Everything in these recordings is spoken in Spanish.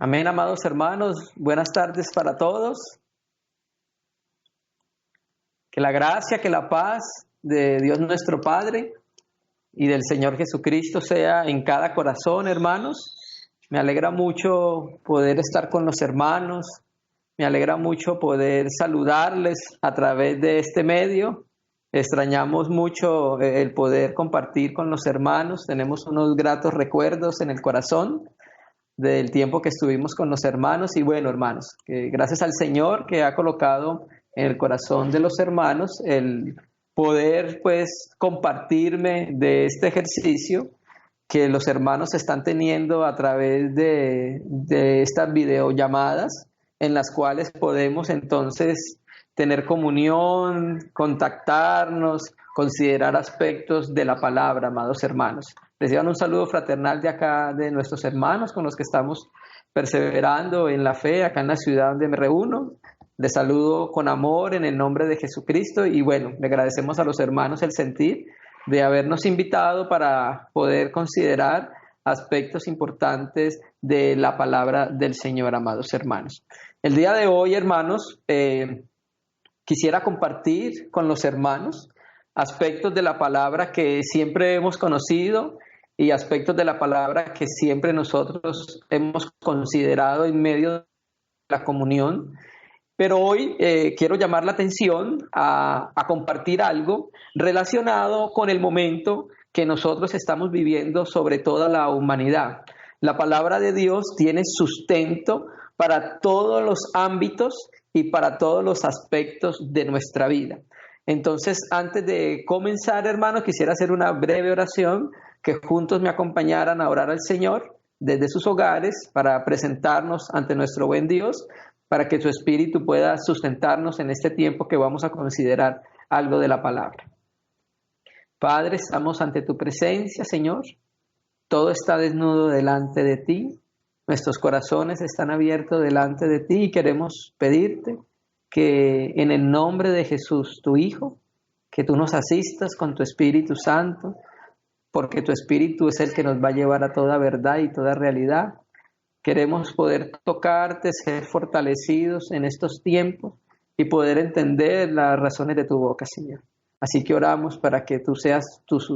Amén, amados hermanos. Buenas tardes para todos. Que la gracia, que la paz de Dios nuestro Padre y del Señor Jesucristo sea en cada corazón, hermanos. Me alegra mucho poder estar con los hermanos. Me alegra mucho poder saludarles a través de este medio. Extrañamos mucho el poder compartir con los hermanos. Tenemos unos gratos recuerdos en el corazón del tiempo que estuvimos con los hermanos. Y bueno, hermanos, que gracias al Señor que ha colocado en el corazón de los hermanos el poder pues compartirme de este ejercicio que los hermanos están teniendo a través de estas videollamadas en las cuales podemos entonces tener comunión, contactarnos, considerar aspectos de la palabra, amados hermanos. Reciban un saludo fraternal de acá, de nuestros hermanos con los que estamos perseverando en la fe, acá en la ciudad donde me reúno. Les saludo con amor en el nombre de Jesucristo y bueno, le agradecemos a los hermanos el sentir de habernos invitado para poder considerar aspectos importantes de la palabra del Señor, amados hermanos. El día de hoy, hermanos, quisiera compartir con los hermanos aspectos de la palabra que siempre hemos conocido y aspectos de la palabra que siempre nosotros hemos considerado en medio de la comunión. Pero hoy quiero llamar la atención a compartir algo relacionado con el momento que nosotros estamos viviendo sobre toda la humanidad. La palabra de Dios tiene sustento para todos los ámbitos y para todos los aspectos de nuestra vida. Entonces, antes de comenzar, hermanos, quisiera hacer una breve oración, que juntos me acompañaran a orar al Señor desde sus hogares para presentarnos ante nuestro buen Dios, para que su Espíritu pueda sustentarnos en este tiempo que vamos a considerar algo de la palabra. Padre, estamos ante tu presencia, Señor. Todo está desnudo delante de ti. Nuestros corazones están abiertos delante de ti y queremos pedirte que en el nombre de Jesús, tu Hijo, que tú nos asistas con tu Espíritu Santo, porque tu Espíritu es el que nos va a llevar a toda verdad y toda realidad. Queremos poder tocarte, ser fortalecidos en estos tiempos y poder entender las razones de tu boca, Señor. Así que oramos para que tú seas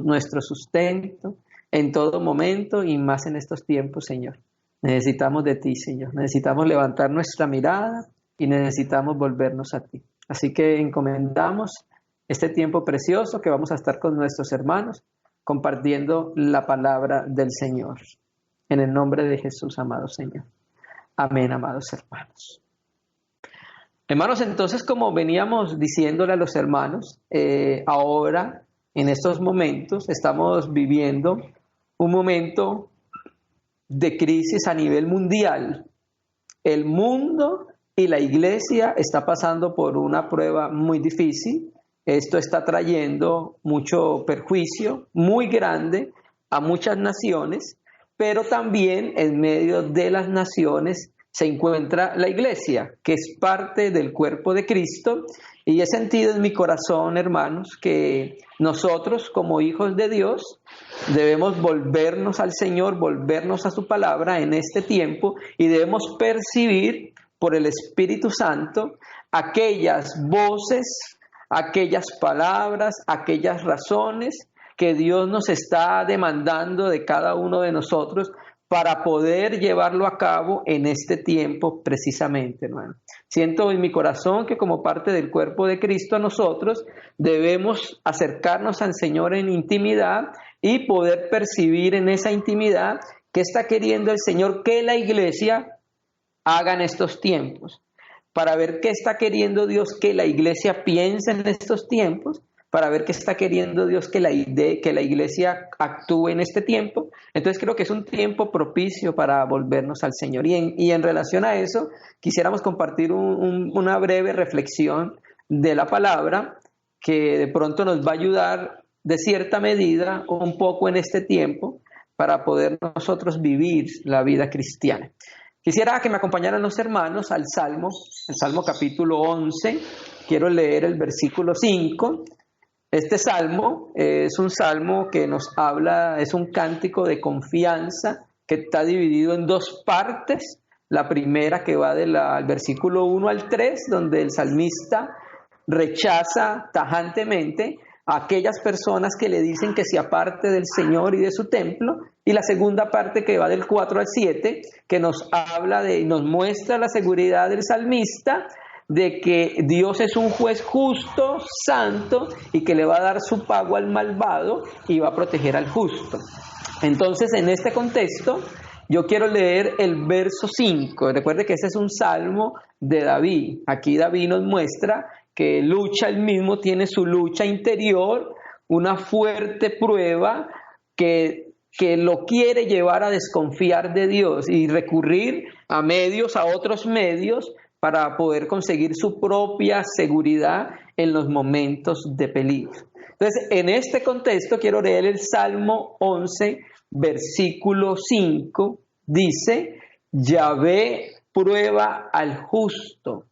nuestro sustento en todo momento y más en estos tiempos, Señor. Necesitamos de ti, Señor. Necesitamos levantar nuestra mirada y necesitamos volvernos a ti. Así que encomendamos este tiempo precioso que vamos a estar con nuestros hermanos compartiendo la palabra del Señor. En el nombre de Jesús, amado Señor. Amén, amados hermanos. Hermanos, entonces, como veníamos diciéndole a los hermanos, ahora, en estos momentos, estamos viviendo un momento de crisis a nivel mundial. El mundo y la iglesia está pasando por una prueba muy difícil. Esto está trayendo mucho perjuicio muy grande a muchas naciones, pero también en medio de las naciones se encuentra la iglesia, que es parte del cuerpo de Cristo, y he sentido en mi corazón, hermanos, que nosotros como hijos de Dios debemos volvernos al Señor, volvernos a su palabra en este tiempo y debemos percibir por el Espíritu Santo aquellas voces, aquellas palabras, aquellas razones que Dios nos está demandando de cada uno de nosotros para poder llevarlo a cabo en este tiempo precisamente, hermano. Siento en mi corazón que como parte del cuerpo de Cristo nosotros debemos acercarnos al Señor en intimidad y poder percibir en esa intimidad qué está queriendo el Señor que la iglesia haga en estos tiempos, para ver qué está queriendo Dios que la iglesia piense en estos tiempos, para ver qué está queriendo Dios que la iglesia actúe en este tiempo. Entonces creo que es un tiempo propicio para volvernos al Señor. Y en relación a eso, quisiéramos compartir una breve reflexión de la palabra que de pronto nos va a ayudar de cierta medida un poco en este tiempo para poder nosotros vivir la vida cristiana. Quisiera que me acompañaran los hermanos al Salmo, el Salmo capítulo 11. Quiero leer el versículo 5. Este salmo es un salmo que nos habla, es un cántico de confianza que está dividido en dos partes. La primera que va del versículo 1 al 3, donde el salmista rechaza tajantemente a aquellas personas que le dicen que se aparte del Señor y de su templo, y la segunda parte que va del 4 al 7, que nos nos muestra la seguridad del salmista de que Dios es un juez justo, santo, y que le va a dar su pago al malvado y va a proteger al justo. Entonces, en este contexto, yo quiero leer el verso 5. Recuerde que ese es un salmo de David. Aquí David nos muestra que lucha él mismo, tiene su lucha interior, una fuerte prueba que lo quiere llevar a desconfiar de Dios y recurrir a otros medios, para poder conseguir su propia seguridad en los momentos de peligro. Entonces, en este contexto quiero leer el Salmo 11, versículo 5, dice: Yahvé prueba al justo,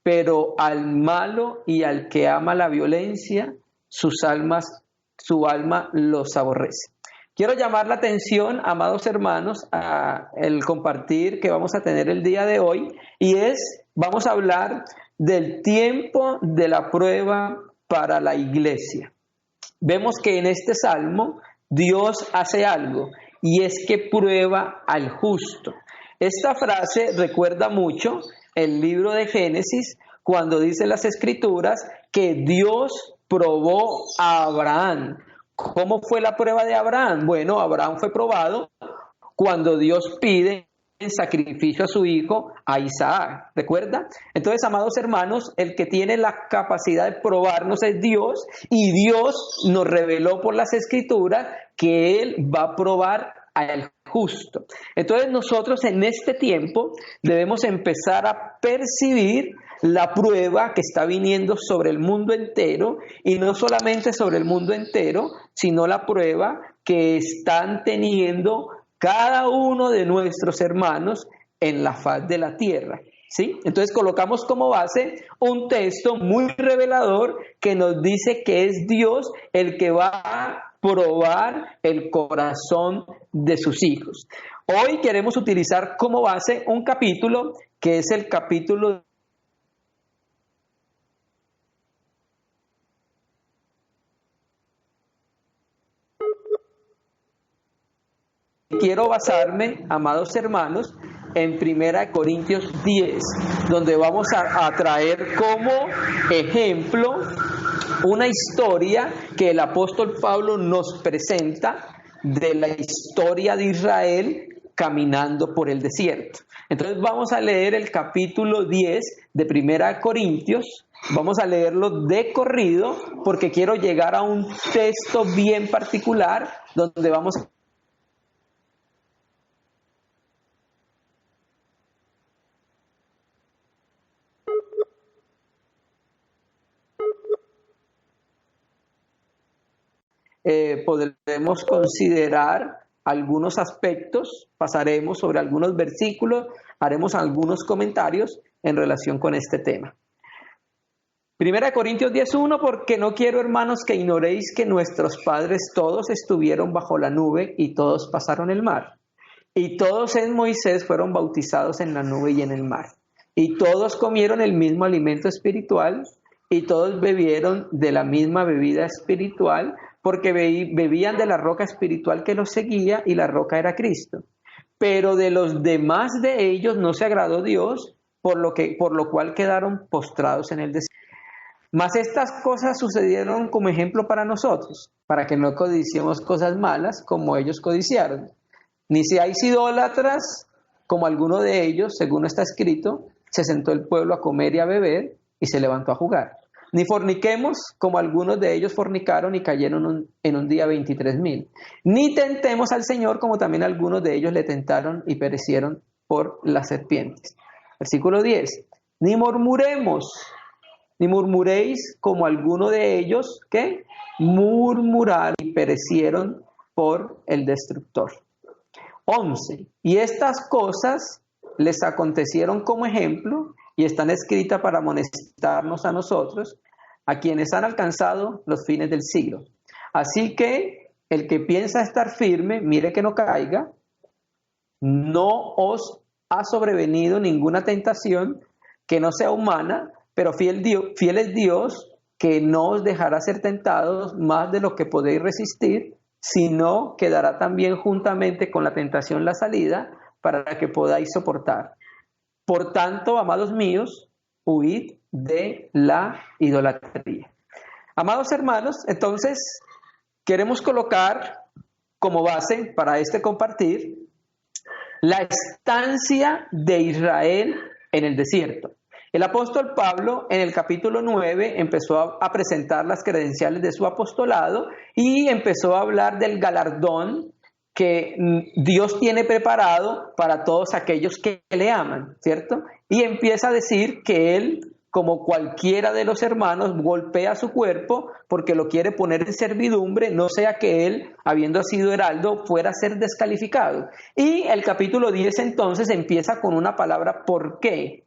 pero al malo y al que ama la violencia, su alma los aborrece. Quiero llamar la atención, amados hermanos, a el compartir que vamos a tener el día de hoy, y vamos a hablar del tiempo de la prueba para la iglesia. Vemos que en este salmo Dios hace algo, y es que prueba al justo. Esta frase recuerda mucho el libro de Génesis, cuando dice las Escrituras que Dios probó a Abraham. ¿Cómo fue la prueba de Abraham? Bueno, Abraham fue probado cuando Dios pide en sacrificio a su hijo, a Isaac. ¿Recuerda? Entonces, amados hermanos, el que tiene la capacidad de probarnos es Dios, y Dios nos reveló por las Escrituras que Él va a probar al justo. Entonces, nosotros en este tiempo debemos empezar a percibir la prueba que está viniendo sobre el mundo entero, y no solamente sobre el mundo entero, sino la prueba que están teniendo cada uno de nuestros hermanos en la faz de la tierra, ¿sí? Entonces colocamos como base un texto muy revelador que nos dice que es Dios el que va a probar el corazón de sus hijos. Hoy queremos utilizar como base un capítulo que es el capítulo Quiero basarme, amados hermanos, en 1 Corintios 10, donde vamos a traer como ejemplo una historia que el apóstol Pablo nos presenta de la historia de Israel caminando por el desierto. Entonces vamos a leer el capítulo 10 de 1 Corintios. Vamos a leerlo de corrido porque quiero llegar a un texto bien particular donde vamos a podremos considerar algunos aspectos, pasaremos sobre algunos versículos, haremos algunos comentarios en relación con este tema. 1 Corintios 10:1, porque no quiero, hermanos, que ignoréis que nuestros padres todos estuvieron bajo la nube y todos pasaron el mar. Y todos en Moisés fueron bautizados en la nube y en el mar. Y todos comieron el mismo alimento espiritual y todos bebieron de la misma bebida espiritual, porque bebían de la roca espiritual que los seguía, y la roca era Cristo. Pero de los demás de ellos no se agradó Dios, por lo cual quedaron postrados en el desierto. Mas estas cosas sucedieron como ejemplo para nosotros, para que no codiciemos cosas malas como ellos codiciaron. Ni seáis idólatras como alguno de ellos, según está escrito: se sentó el pueblo a comer y a beber, y se levantó a jugar. Ni forniquemos como algunos de ellos fornicaron y cayeron en un día 23,000. Ni tentemos al Señor como también algunos de ellos le tentaron y perecieron por las serpientes. Versículo 10. Ni murmuréis como algunos de ellos que murmuraron y perecieron por el destructor. 11. Y estas cosas les acontecieron como ejemplo y están escritas para amonestarnos a nosotros, a quienes han alcanzado los fines del siglo. Así que el que piensa estar firme, mire que no caiga. No os ha sobrevenido ninguna tentación que no sea humana, pero fiel es Dios, que no os dejará ser tentados más de lo que podéis resistir, sino que dará también juntamente con la tentación la salida para que podáis soportar. Por tanto, amados míos, huid de la idolatría. Amados hermanos, entonces queremos colocar como base para este compartir la estancia de Israel en el desierto. El apóstol Pablo en el capítulo 9 empezó a presentar las credenciales de su apostolado y empezó a hablar del galardón que Dios tiene preparado para todos aquellos que le aman, ¿cierto? Y empieza a decir que él, como cualquiera de los hermanos, golpea su cuerpo porque lo quiere poner en servidumbre, no sea que él, habiendo sido heraldo, fuera a ser descalificado. Y el capítulo 10 entonces empieza con una palabra ¿por qué?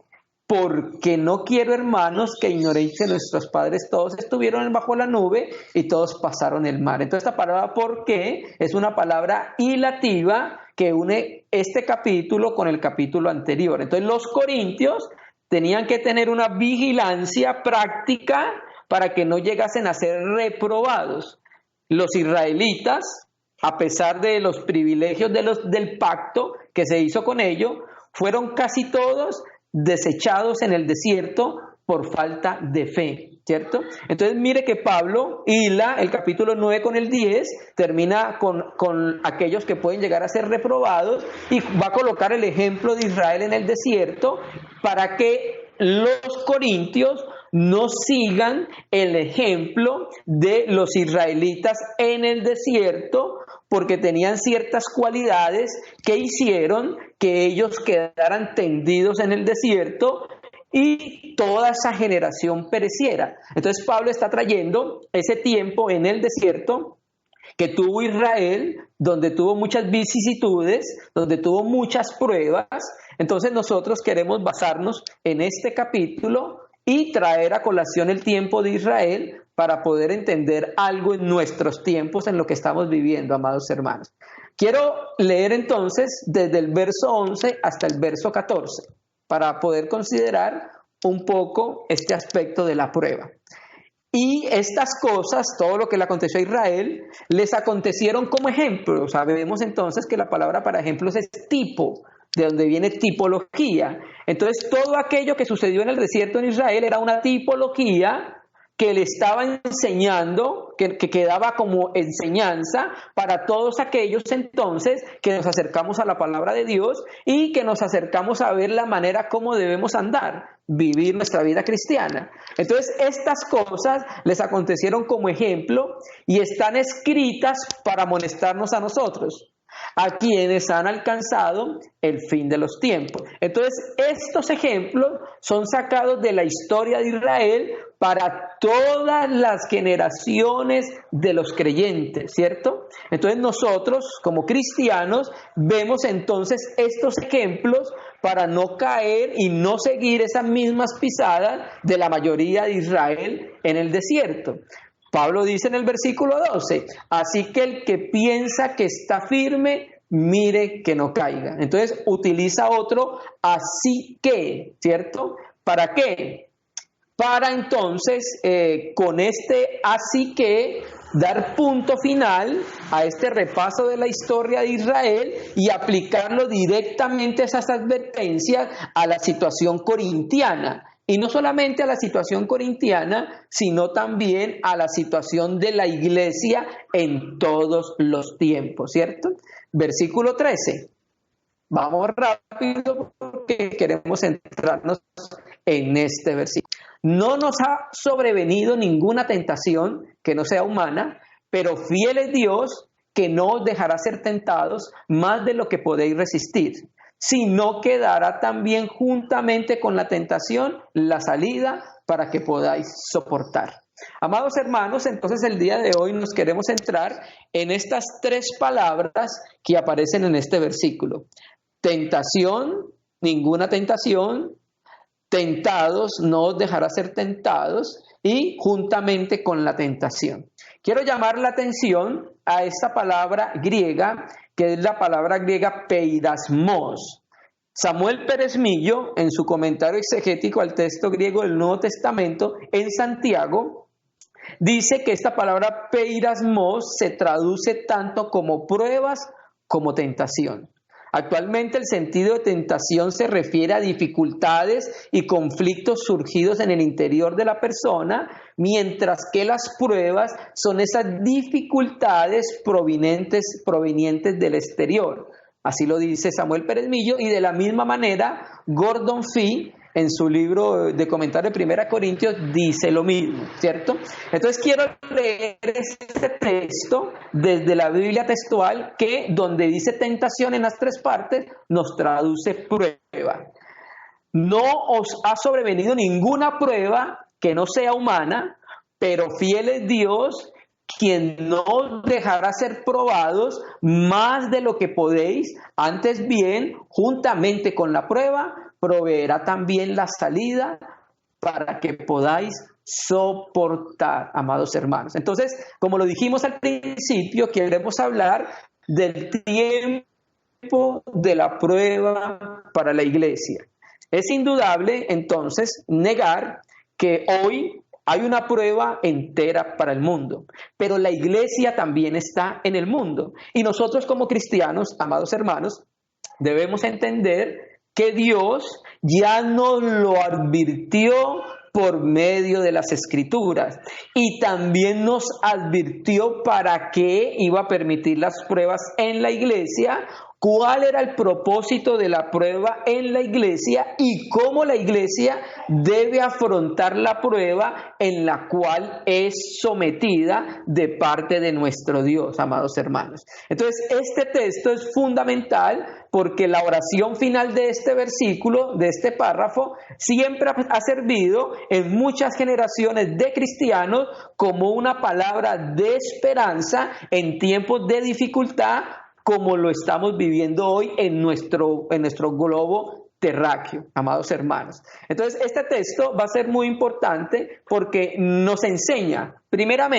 Porque no quiero, hermanos, que ignoréis que nuestros padres todos estuvieron bajo la nube y todos pasaron el mar. Entonces esta palabra ¿por qué? Es una palabra hilativa que une este capítulo con el capítulo anterior. Entonces los corintios tenían que tener una vigilancia práctica para que no llegasen a ser reprobados. Los israelitas, a pesar de los privilegios del pacto que se hizo con ellos, fueron casi todos desechados en el desierto por falta de fe, ¿cierto? Entonces mire que Pablo hila el capítulo 9 con el 10, termina con aquellos que pueden llegar a ser reprobados y va a colocar el ejemplo de Israel en el desierto para que los corintios no sigan el ejemplo de los israelitas en el desierto, porque tenían ciertas cualidades que hicieron que ellos quedaran tendidos en el desierto y toda esa generación pereciera. Entonces Pablo está trayendo ese tiempo en el desierto que tuvo Israel, donde tuvo muchas vicisitudes, donde tuvo muchas pruebas. Entonces nosotros queremos basarnos en este capítulo y traer a colación el tiempo de Israel para poder entender algo en nuestros tiempos, en lo que estamos viviendo, amados hermanos. Quiero leer entonces desde el verso 11 hasta el verso 14 para poder considerar un poco este aspecto de la prueba. Y estas cosas, todo lo que le aconteció a Israel, les acontecieron como ejemplo. Sabemos entonces que la palabra para ejemplos es tipo, de donde viene tipología. Entonces, todo aquello que sucedió en el desierto en Israel era una tipología que le estaba enseñando, que quedaba como enseñanza para todos aquellos entonces que nos acercamos a la palabra de Dios y que nos acercamos a ver la manera como debemos andar, vivir nuestra vida cristiana. Entonces, estas cosas les acontecieron como ejemplo y están escritas para amonestarnos a nosotros, a quienes han alcanzado el fin de los tiempos. Entonces, estos ejemplos son sacados de la historia de Israel para todas las generaciones de los creyentes, ¿cierto? Entonces nosotros, como cristianos, vemos entonces estos ejemplos para no caer y no seguir esas mismas pisadas de la mayoría de Israel en el desierto. Pablo dice en el versículo 12, así que el que piensa que está firme, mire que no caiga. Entonces utiliza otro así que, ¿cierto? ¿Para qué? Para entonces, con este así que, dar punto final a este repaso de la historia de Israel y aplicarlo directamente a esas advertencias a la situación corintiana. Y no solamente a la situación corintiana, sino también a la situación de la iglesia en todos los tiempos, ¿cierto? Versículo 13. Vamos rápido porque queremos centrarnos en este versículo. No nos ha sobrevenido ninguna tentación que no sea humana, pero fiel es Dios que no os dejará ser tentados más de lo que podéis resistir, sino que dará también juntamente con la tentación la salida para que podáis soportar. Amados hermanos, entonces el día de hoy nos queremos centrar en estas tres palabras que aparecen en este versículo. Tentación, ninguna tentación. Tentados, no os dejará ser tentados, y juntamente con la tentación. Quiero llamar la atención a esta palabra griega, que es la palabra griega peirasmos. Samuel Pérez Millo, en su comentario exegético al texto griego del Nuevo Testamento, en Santiago, dice que esta palabra peirasmos se traduce tanto como pruebas como tentación. Actualmente el sentido de tentación se refiere a dificultades y conflictos surgidos en el interior de la persona, mientras que las pruebas son esas dificultades provenientes del exterior. Así lo dice Samuel Pérez Millo, y de la misma manera Gordon Fee, en su libro de comentario de 1 Corintios, dice lo mismo, ¿cierto? Entonces quiero leer este texto desde la Biblia textual, que donde dice tentación en las 3 partes, nos traduce prueba. No os ha sobrevenido ninguna prueba que no sea humana, pero fiel es Dios, quien no os dejará ser probados más de lo que podéis, antes bien, juntamente con la prueba, proveerá también la salida para que podáis soportar, amados hermanos. Entonces, como lo dijimos al principio, queremos hablar del tiempo de la prueba para la iglesia. Es indudable, entonces, negar que hoy hay una prueba entera para el mundo, pero la iglesia también está en el mundo. Y nosotros como cristianos, amados hermanos, debemos entender que Dios ya nos lo advirtió por medio de las Escrituras, y también nos advirtió para qué iba a permitir las pruebas en la iglesia, cuál era el propósito de la prueba en la iglesia y cómo la iglesia debe afrontar la prueba en la cual es sometida de parte de nuestro Dios, amados hermanos. Entonces, este texto es fundamental porque la oración final de este versículo, de este párrafo, siempre ha servido en muchas generaciones de cristianos como una palabra de esperanza en tiempos de dificultad, como lo estamos viviendo hoy en nuestro globo terráqueo, amados hermanos. Entonces, este texto va a ser muy importante porque nos enseña, primero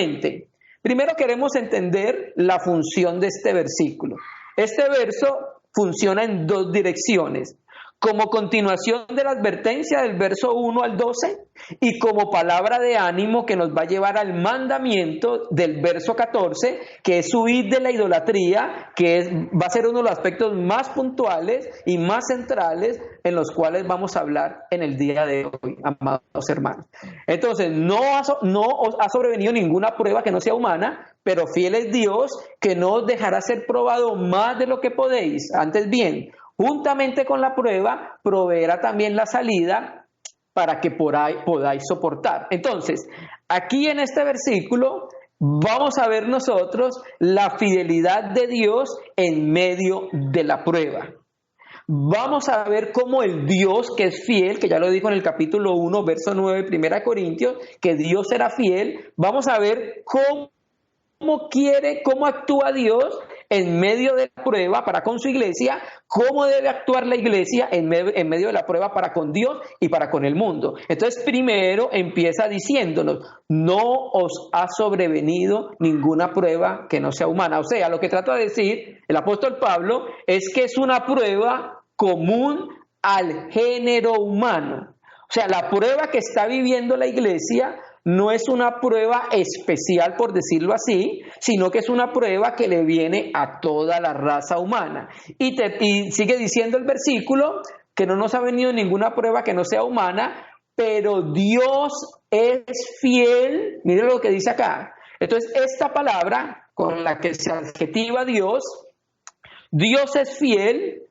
queremos entender la función de este versículo. Este verso funciona en 2 direcciones: como continuación de la advertencia del verso 1 al 12 y como palabra de ánimo que nos va a llevar al mandamiento del verso 14, que es huir de la idolatría, va a ser uno de los aspectos más puntuales y más centrales en los cuales vamos a hablar en el día de hoy, amados hermanos. Entonces, no os ha sobrevenido ninguna prueba que no sea humana, pero fiel es Dios, que no os dejará ser probado más de lo que podéis, antes bien, juntamente con la prueba, proveerá también la salida para que podáis soportar. Entonces, aquí en este versículo vamos a ver nosotros la fidelidad de Dios en medio de la prueba. Vamos a ver cómo el Dios que es fiel, que ya lo dijo en el capítulo 1, verso 9, 1 Corintios, que Dios será fiel. Vamos a ver cómo actúa Dios en medio de la prueba para con su iglesia, cómo debe actuar la iglesia en medio de la prueba para con Dios y para con el mundo. Entonces, primero empieza diciéndonos: no os ha sobrevenido ninguna prueba que no sea humana. O sea, lo que trata de decir el apóstol Pablo es que es una prueba común al género humano. O sea, la prueba que está viviendo la iglesia no es una prueba especial, por decirlo así, sino que es una prueba que le viene a toda la raza humana. Y sigue diciendo el versículo que no nos ha venido ninguna prueba que no sea humana, pero Dios es fiel. Miren lo que dice acá. Entonces, esta palabra con la que se adjetiva Dios es fiel.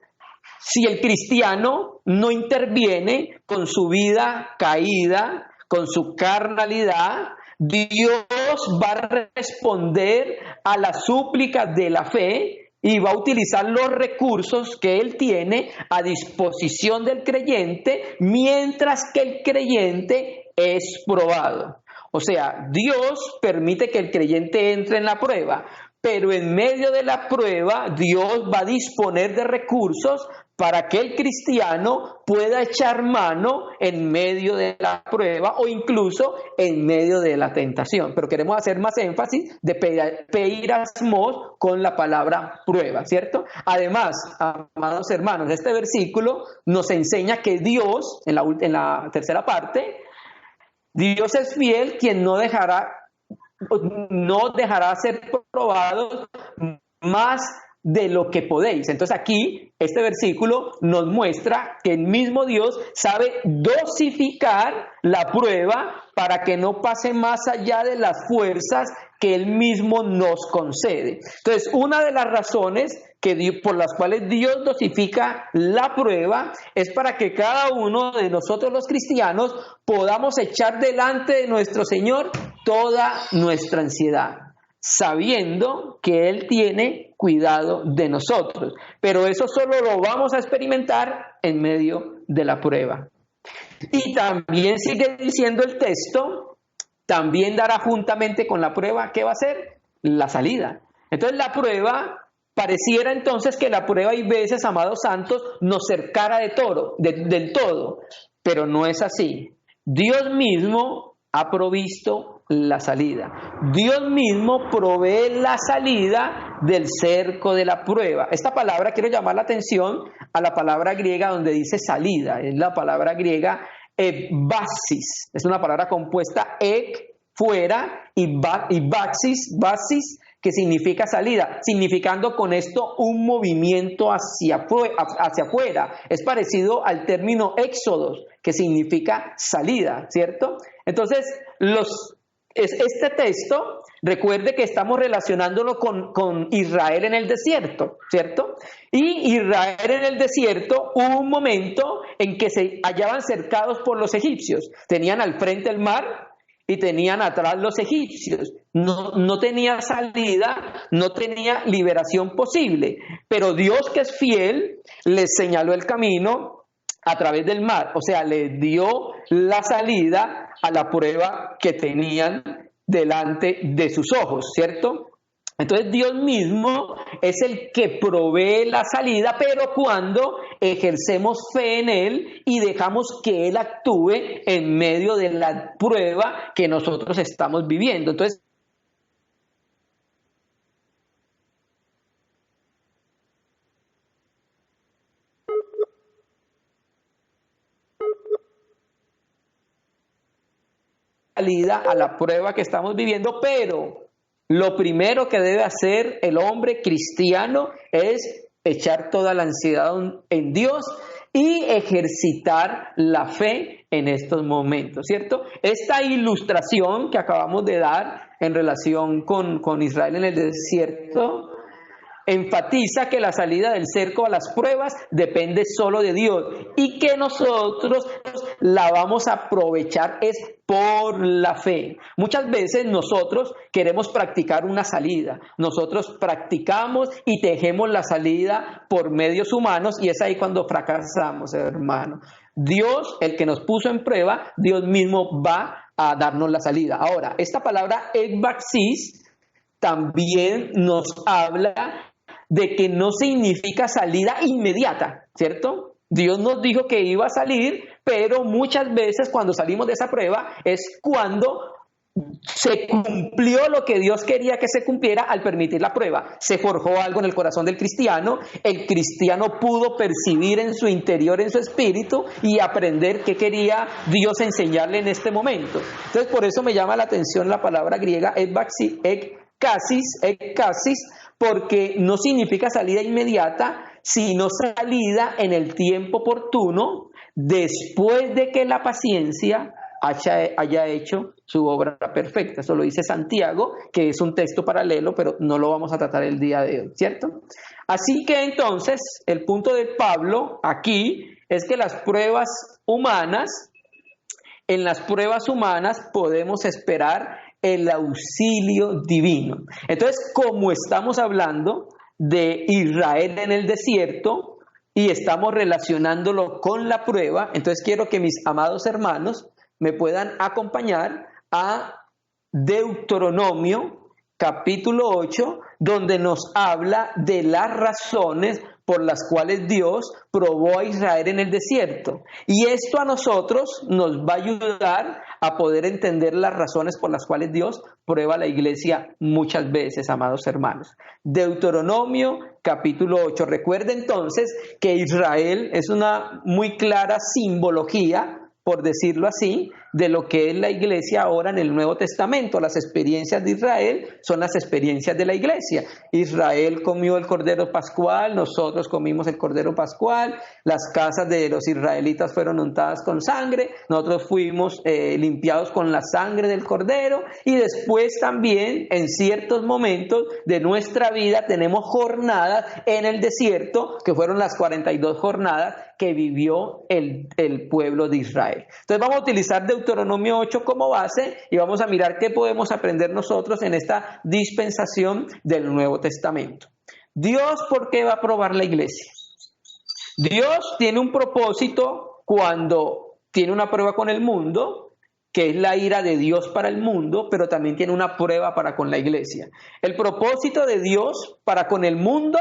Si el cristiano no interviene con su vida caída, con su carnalidad, Dios va a responder a las súplicas de la fe y va a utilizar los recursos que Él tiene a disposición del creyente mientras que el creyente es probado. O sea, Dios permite que el creyente entre en la prueba, pero en medio de la prueba Dios va a disponer de recursos para que el cristiano pueda echar mano en medio de la prueba o incluso en medio de la tentación. Pero queremos hacer más énfasis de peirasmos con la palabra prueba, ¿cierto? Además, amados hermanos, este versículo nos enseña que Dios, en la tercera parte, Dios es fiel, quien no dejará ser probado más de lo que podéis. Entonces aquí este versículo nos muestra que el mismo Dios sabe dosificar la prueba para que no pase más allá de las fuerzas que Él mismo nos concede. Entonces, una de las razones por las cuales Dios dosifica la prueba es para que cada uno de nosotros los cristianos podamos echar delante de nuestro Señor toda nuestra ansiedad, sabiendo que Él tiene cuidado de nosotros. Pero eso solo lo vamos a experimentar en medio de la prueba. Y también sigue diciendo el texto, también dará juntamente con la prueba, ¿qué va a ser? La salida. Entonces la prueba, pareciera entonces que la prueba hay veces, amados santos, nos cercara del todo, pero no es así. Dios mismo ha provisto la salida. Dios mismo provee la salida del cerco de la prueba. Esta palabra, quiero llamar la atención a la palabra griega donde dice salida. Es la palabra griega basis. Es una palabra compuesta fuera y basis, que significa salida, significando con esto un movimiento hacia afuera. Es parecido al término éxodos, que significa salida, ¿cierto? Entonces, este texto, recuerde que estamos relacionándolo con Israel en el desierto, ¿cierto? Y Israel en el desierto hubo un momento en que se hallaban cercados por los egipcios. Tenían al frente el mar y tenían atrás los egipcios. No tenía salida, no tenía liberación posible. Pero Dios, que es fiel, les señaló el camino a través del mar. O sea, les dio la salida a la prueba que tenían delante de sus ojos, ¿cierto? Entonces Dios mismo es el que provee la salida, pero cuando ejercemos fe en Él y dejamos que Él actúe en medio de la prueba que nosotros estamos viviendo. Entonces, salida a la prueba que estamos viviendo, pero lo primero que debe hacer el hombre cristiano es echar toda la ansiedad en Dios y ejercitar la fe en estos momentos, ¿cierto? Esta ilustración que acabamos de dar en relación con Israel en el desierto enfatiza que la salida del cerco a las pruebas depende solo de Dios y que nosotros la vamos a aprovechar es por la fe. Muchas veces nosotros queremos practicar una salida, nosotros practicamos y tejemos la salida por medios humanos y es ahí cuando fracasamos, hermano. Dios, el que nos puso en prueba, Dios mismo va a darnos la salida. Ahora, esta palabra ekbaxis también nos habla de que no significa salida inmediata, ¿cierto? Dios nos dijo que iba a salir, pero muchas veces cuando salimos de esa prueba es cuando se cumplió lo que Dios quería que se cumpliera al permitir la prueba. Se forjó algo en el corazón del cristiano, el cristiano pudo percibir en su interior, en su espíritu y aprender qué quería Dios enseñarle en este momento. Entonces por eso me llama la atención la palabra griega ekbasis, porque no significa salida inmediata, sino salida en el tiempo oportuno, después de que la paciencia haya hecho su obra perfecta. Eso lo dice Santiago, que es un texto paralelo, pero no lo vamos a tratar el día de hoy, ¿cierto? Así que entonces, el punto de Pablo aquí es que en las pruebas humanas podemos esperar el auxilio divino. Entonces, como estamos hablando de Israel en el desierto y estamos relacionándolo con la prueba, entonces quiero que mis amados hermanos me puedan acompañar a Deuteronomio capítulo 8, donde nos habla de las razones por las cuales Dios probó a Israel en el desierto. Y esto a nosotros nos va a ayudar a poder entender las razones por las cuales Dios prueba a la iglesia muchas veces, amados hermanos. Deuteronomio capítulo 8. Recuerde entonces que Israel es una muy clara simbología, por decirlo así, de lo que es la iglesia ahora en el Nuevo Testamento. Las experiencias de Israel son las experiencias de la iglesia. Israel comió el cordero pascual, nosotros comimos el cordero pascual, las casas de los israelitas fueron untadas con sangre, nosotros fuimos limpiados con la sangre del cordero, y después también en ciertos momentos de nuestra vida tenemos jornadas en el desierto, que fueron las 42 jornadas que vivió el pueblo de Israel. Entonces vamos a utilizar Deuteronomio 8 como base y vamos a mirar qué podemos aprender nosotros en esta dispensación del Nuevo Testamento. Dios, ¿por qué va a probar la iglesia? Dios tiene un propósito cuando tiene una prueba con el mundo, que es la ira de Dios para el mundo, pero también tiene una prueba para con la iglesia. El propósito de Dios para con el mundo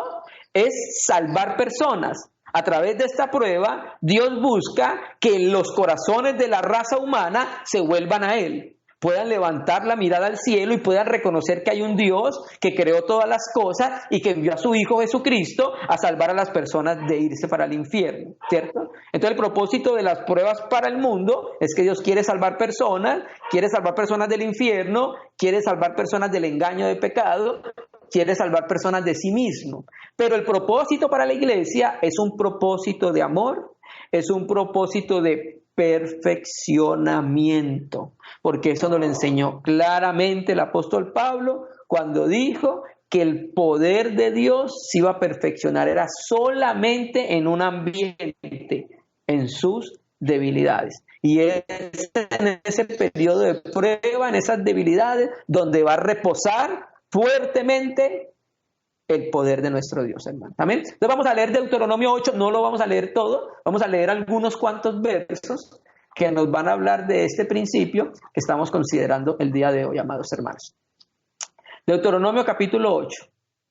es salvar personas. A través de esta prueba, Dios busca que los corazones de la raza humana se vuelvan a Él, puedan levantar la mirada al cielo y puedan reconocer que hay un Dios que creó todas las cosas y que envió a su Hijo Jesucristo a salvar a las personas de irse para el infierno, ¿cierto? Entonces el propósito de las pruebas para el mundo es que Dios quiere salvar personas del infierno, quiere salvar personas del engaño de pecado, quiere salvar personas de sí mismo. Pero el propósito para la iglesia es un propósito de amor, es un propósito de perfeccionamiento, porque eso nos lo enseñó claramente el apóstol Pablo cuando dijo que el poder de Dios se iba a perfeccionar, era solamente en un ambiente, en sus debilidades. Y es en ese periodo de prueba, en esas debilidades, donde va a reposar fuertemente el poder de nuestro Dios, hermano. Amén. Entonces vamos a leer Deuteronomio 8, no lo vamos a leer todo, vamos a leer algunos cuantos versos que nos van a hablar de este principio que estamos considerando el día de hoy, amados hermanos. Deuteronomio capítulo 8,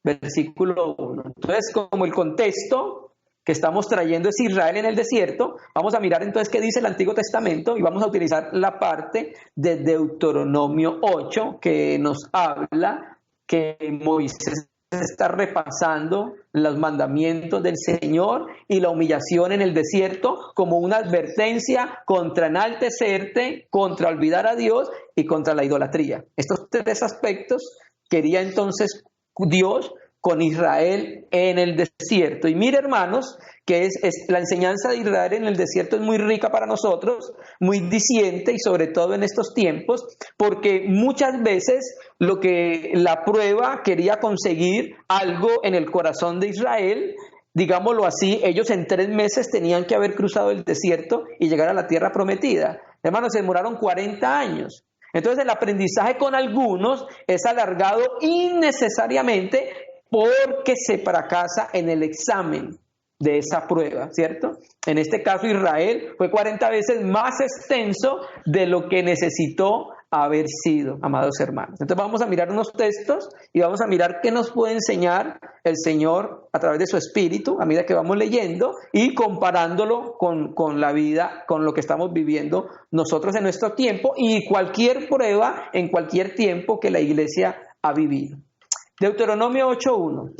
versículo 1. Entonces, como el contexto que estamos trayendo es Israel en el desierto, vamos a mirar entonces qué dice el Antiguo Testamento y vamos a utilizar la parte de Deuteronomio 8 que nos habla que Moisés está repasando los mandamientos del Señor y la humillación en el desierto como una advertencia contra enaltecerte, contra olvidar a Dios y contra la idolatría. Estos tres aspectos quería entonces Dios con Israel en el desierto. Y mire, hermanos, que la enseñanza de Israel en el desierto es muy rica para nosotros, muy diciente y sobre todo en estos tiempos, porque muchas veces lo que la prueba quería conseguir algo en el corazón de Israel, digámoslo así, ellos en 3 meses tenían que haber cruzado el desierto y llegar a la tierra prometida. Hermanos, se demoraron 40 años. Entonces el aprendizaje con algunos es alargado innecesariamente porque se fracasa en el examen de esa prueba, ¿cierto? En este caso Israel fue 40 veces más extenso de lo que necesitó haber sido, amados hermanos. Entonces vamos a mirar unos textos y vamos a mirar qué nos puede enseñar el Señor a través de su Espíritu a medida que vamos leyendo y comparándolo con la vida, con lo que estamos viviendo nosotros en nuestro tiempo y cualquier prueba en cualquier tiempo que la iglesia ha vivido. Deuteronomio 8:1.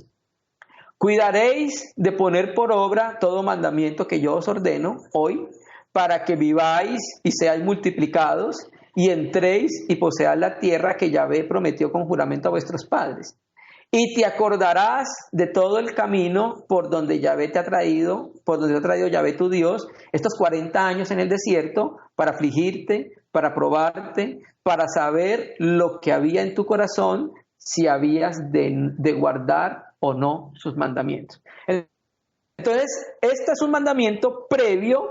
Cuidaréis de poner por obra todo mandamiento que yo os ordeno hoy, para que viváis y seáis multiplicados, y entréis y poseáis la tierra que Yahvé prometió con juramento a vuestros padres. Y te acordarás de todo el camino por donde Yahvé te ha traído, por donde te ha traído Yahvé tu Dios, estos 40 años en el desierto, para afligirte, para probarte, para saber lo que había en tu corazón, si habías de guardar o no sus mandamientos. Entonces, este es un mandamiento previo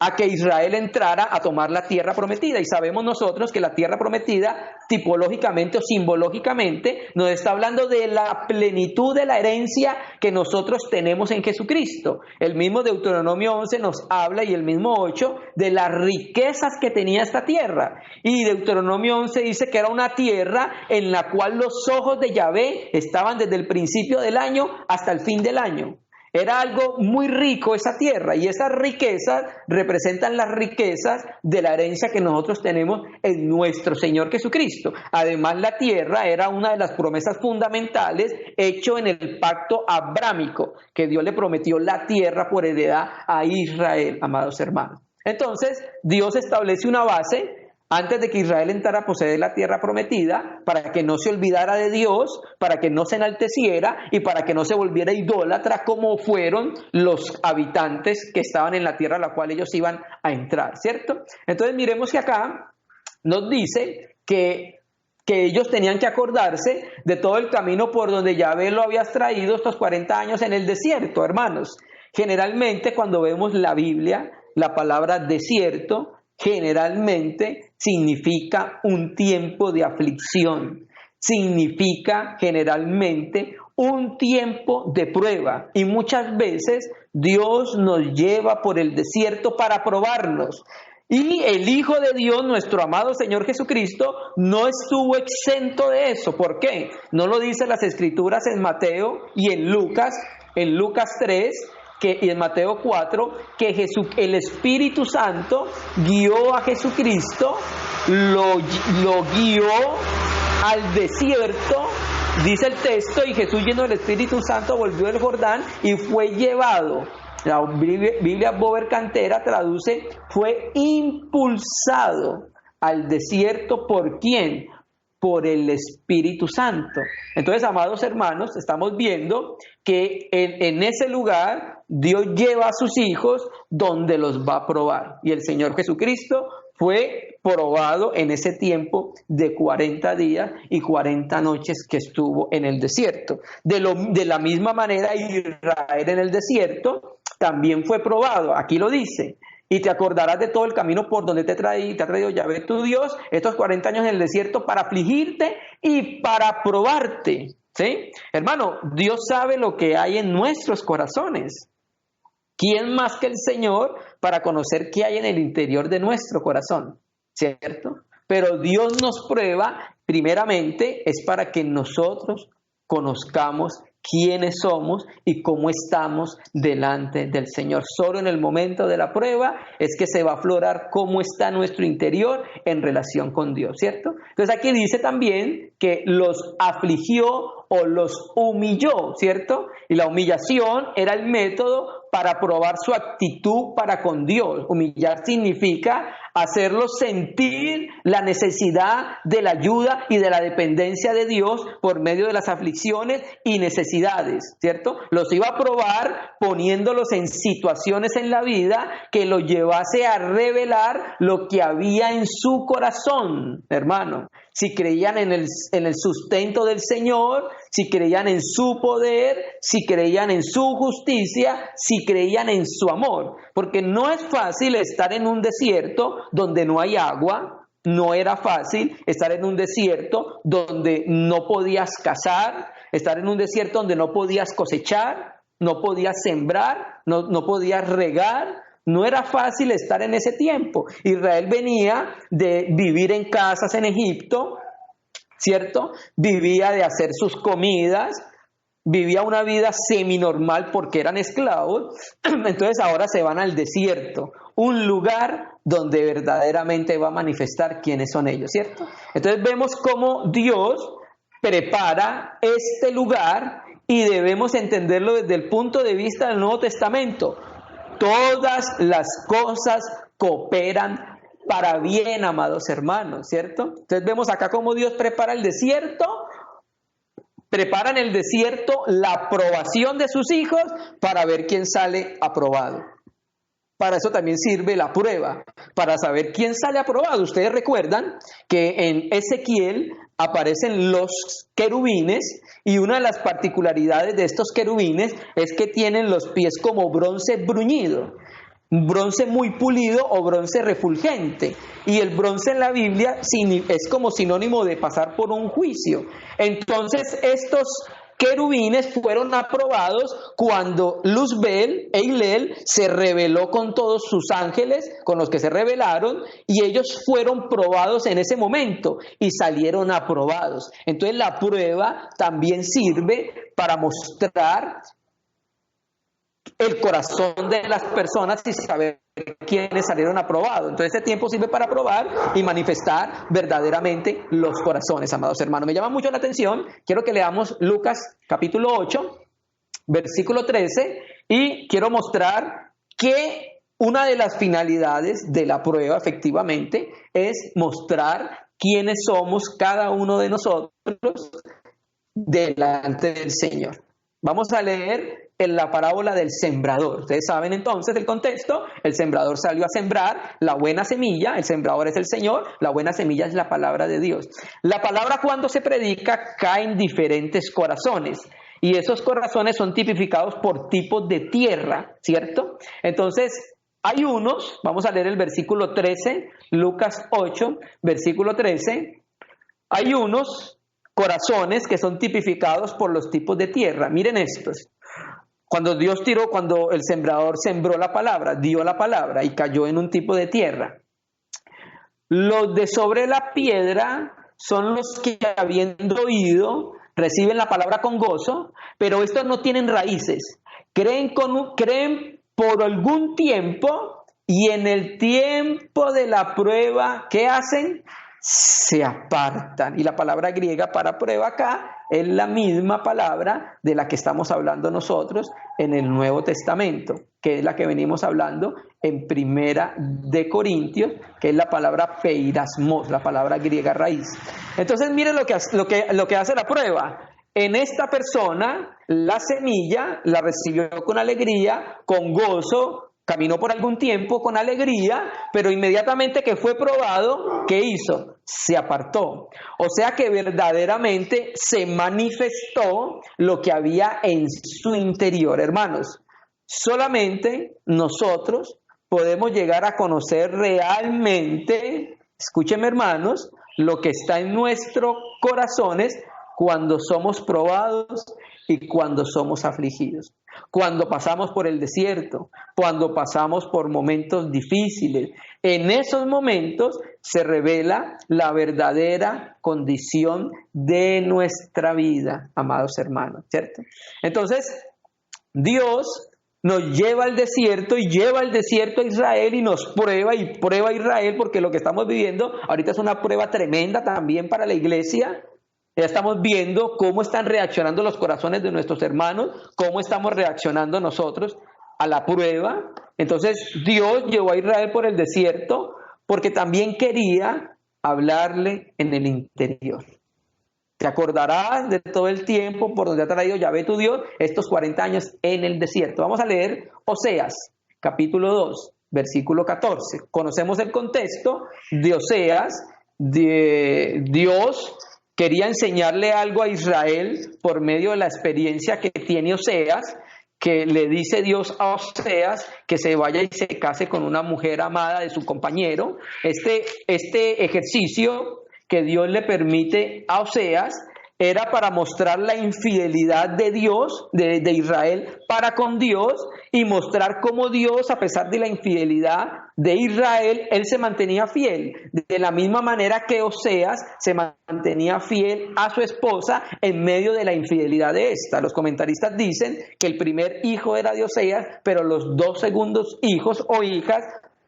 a que Israel entrara a tomar la tierra prometida. Y sabemos nosotros que la tierra prometida, tipológicamente o simbológicamente, nos está hablando de la plenitud de la herencia que nosotros tenemos en Jesucristo. El mismo Deuteronomio 11 nos habla, y el mismo 8, de las riquezas que tenía esta tierra. Y Deuteronomio 11 dice que era una tierra en la cual los ojos de Yahvé estaban desde el principio del año hasta el fin del año. Era algo muy rico esa tierra, y esas riquezas representan las riquezas de la herencia que nosotros tenemos en nuestro Señor Jesucristo. Además, la tierra era una de las promesas fundamentales hecho en el pacto abrámico, que Dios le prometió la tierra por heredad a Israel, amados hermanos. Entonces, Dios establece una base antes de que Israel entrara a poseer la tierra prometida, para que no se olvidara de Dios, para que no se enalteciera y para que no se volviera idólatra como fueron los habitantes que estaban en la tierra a la cual ellos iban a entrar, ¿cierto? Entonces miremos que acá nos dice que ellos tenían que acordarse de todo el camino por donde Yahvé lo había traído estos 40 años en el desierto, hermanos. Generalmente cuando vemos la Biblia, la palabra desierto generalmente significa un tiempo de aflicción, significa generalmente un tiempo de prueba, y muchas veces Dios nos lleva por el desierto para probarnos. Y el Hijo de Dios, nuestro amado Señor Jesucristo, no estuvo exento de eso. ¿Por qué? No lo dicen las Escrituras en Mateo y en Lucas 3, y en Mateo 4, que el Espíritu Santo guió a Jesucristo, lo guió al desierto, dice el texto, y Jesús, lleno del Espíritu Santo, volvió del Jordán y fue llevado. La Biblia Bover Cantera traduce, fue impulsado al desierto. ¿Por quién? Por el Espíritu Santo. Entonces, amados hermanos, estamos viendo que en ese lugar Dios lleva a sus hijos donde los va a probar. Y el Señor Jesucristo fue probado en ese tiempo de 40 días y 40 noches que estuvo en el desierto. De la misma manera, Israel en el desierto también fue probado. Aquí lo dice. Y te acordarás de todo el camino por donde te ha traído Yahvé tu Dios estos 40 años en el desierto para afligirte y para probarte. ¿Sí? Hermano, Dios sabe lo que hay en nuestros corazones. ¿Quién más que el Señor para conocer qué hay en el interior de nuestro corazón? ¿Cierto? Pero Dios nos prueba, primeramente, es para que nosotros conozcamos quiénes somos y cómo estamos delante del Señor. Solo en el momento de la prueba es que se va a aflorar cómo está nuestro interior en relación con Dios, ¿cierto? Entonces aquí dice también que los afligió o los humilló, ¿cierto? Y la humillación era el método para probar su actitud para con Dios. Humillar significa hacerlos sentir la necesidad de la ayuda y de la dependencia de Dios por medio de las aflicciones y necesidades, ¿cierto? Los iba a probar poniéndolos en situaciones en la vida que los llevase a revelar lo que había en su corazón, hermano. Si creían en el sustento del Señor, si creían en su poder, si creían en su justicia, si creían en su amor. Porque no es fácil estar en un desierto donde no hay agua. No era fácil estar en un desierto donde no podías cazar, estar en un desierto donde no podías cosechar, no podías sembrar, no podías regar. No era fácil estar en ese tiempo. Israel venía de vivir en casas en Egipto, ¿cierto? Vivía de hacer sus comidas, vivía una vida seminormal porque eran esclavos. Entonces ahora se van al desierto, un lugar donde verdaderamente va a manifestar quiénes son ellos, ¿cierto? Entonces vemos cómo Dios prepara este lugar y debemos entenderlo desde el punto de vista del Nuevo Testamento. Todas las cosas cooperan para bien, amados hermanos, ¿cierto? Entonces vemos acá cómo Dios prepara el desierto, prepara en el desierto la aprobación de sus hijos para ver quién sale aprobado. Para eso también sirve la prueba, para saber quién sale aprobado. Ustedes recuerdan que en Ezequiel aparecen los querubines, y una de las particularidades de estos querubines es que tienen los pies como bronce bruñido, bronce muy pulido o bronce refulgente. Y el bronce en la Biblia es como sinónimo de pasar por un juicio. Entonces estos querubines fueron aprobados cuando Luzbel e Hillel se rebeló con todos sus ángeles, con los que se rebelaron, y ellos fueron probados en ese momento y salieron aprobados. Entonces la prueba también sirve para mostrar el corazón de las personas y saber quiénes salieron aprobados. Entonces este tiempo sirve para probar y manifestar verdaderamente los corazones, amados hermanos. Me llama mucho la atención, quiero que leamos Lucas capítulo 8, versículo 13, y quiero mostrar que una de las finalidades de la prueba efectivamente es mostrar quiénes somos cada uno de nosotros delante del Señor. Vamos a leer en la parábola del sembrador. Ustedes saben entonces el contexto. El sembrador salió a sembrar la buena semilla. El sembrador es el Señor. La buena semilla es la palabra de Dios. La palabra, cuando se predica, cae en diferentes corazones. Y esos corazones son tipificados por tipos de tierra, ¿cierto? Entonces, hay unos, vamos a leer el versículo 13, Lucas 8, versículo 13. Hay unos corazones que son tipificados por los tipos de tierra. Miren estos. Cuando el sembrador sembró la palabra, dio la palabra y cayó en un tipo de tierra. Los de sobre la piedra son los que, habiendo oído, reciben la palabra con gozo, pero estos no tienen raíces. Creen por algún tiempo, y en el tiempo de la prueba, ¿qué hacen? Se apartan. Y la palabra griega para prueba acá es la misma palabra de la que estamos hablando nosotros en el Nuevo Testamento, que es la que venimos hablando en Primera de Corintios, que es la palabra peirasmos, la palabra griega raíz. Entonces miren lo que hace la prueba. En esta persona, la semilla la recibió con alegría, con gozo, caminó por algún tiempo con alegría, pero inmediatamente que fue probado, ¿qué hizo? Se apartó. O sea que verdaderamente se manifestó lo que había en su interior, hermanos. Solamente nosotros podemos llegar a conocer realmente, escúchenme hermanos, lo que está en nuestros corazones cuando somos probados y cuando somos afligidos. Cuando pasamos por el desierto, cuando pasamos por momentos difíciles, en esos momentos se revela la verdadera condición de nuestra vida, amados hermanos, ¿cierto? Entonces, Dios nos lleva al desierto y lleva al desierto a Israel y nos prueba y prueba a Israel, porque lo que estamos viviendo ahorita es una prueba tremenda también para la iglesia. Ya estamos viendo cómo están reaccionando los corazones de nuestros hermanos, cómo estamos reaccionando nosotros a la prueba. Entonces Dios llevó a Israel por el desierto porque también quería hablarle en el interior. Te acordarás de todo el tiempo por donde ha traído Yahvé tu Dios estos 40 años en el desierto. Vamos a leer Oseas, capítulo 2, versículo 14. Conocemos el contexto de Oseas, de Dios quería enseñarle algo a Israel por medio de la experiencia que tiene Oseas, que le dice Dios a Oseas que se vaya y se case con una mujer amada de su compañero. Este ejercicio que Dios le permite a Oseas era para mostrar la infidelidad de Dios, de Israel para con Dios, y mostrar cómo Dios, a pesar de la infidelidad de Israel, él se mantenía fiel. De la misma manera que Oseas se mantenía fiel a su esposa en medio de la infidelidad de esta. Los comentaristas dicen que el primer hijo era de Oseas, pero los 2 segundos hijos o hijas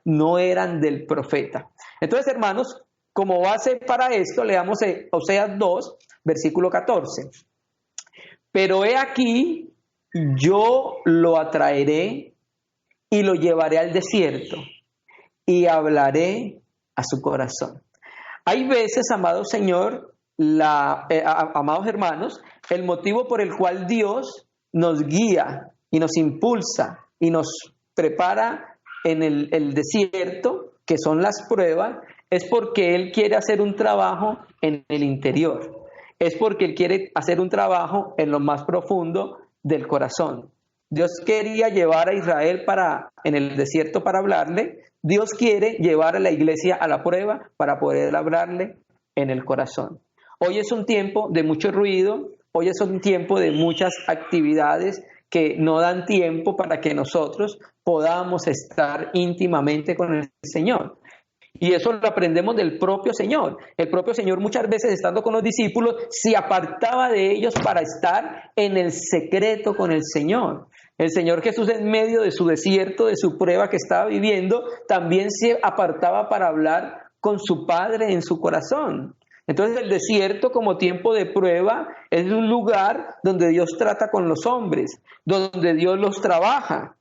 no eran del profeta. Entonces, hermanos, como base para esto, leamos Oseas 2, versículo 14. Pero he aquí, yo lo atraeré y lo llevaré al desierto y hablaré a su corazón. Hay veces, amado Señor, amados hermanos, el motivo por el cual Dios nos guía y nos impulsa y nos prepara en el desierto, que son las pruebas, es porque Él quiere hacer un trabajo en el interior. Es porque Él quiere hacer un trabajo en lo más profundo del corazón. Dios quería llevar a Israel en el desierto para hablarle. Dios quiere llevar a la iglesia a la prueba para poder hablarle en el corazón. Hoy es un tiempo de mucho ruido. Hoy es un tiempo de muchas actividades que no dan tiempo para que nosotros podamos estar íntimamente con el Señor. Y eso lo aprendemos del propio Señor. El propio Señor, muchas veces estando con los discípulos, se apartaba de ellos para estar en el secreto con el Señor. El Señor Jesús, en medio de su desierto, de su prueba que estaba viviendo, también se apartaba para hablar con su Padre en su corazón. Entonces el desierto, como tiempo de prueba, es un lugar donde Dios trata con los hombres, donde Dios los trabaja.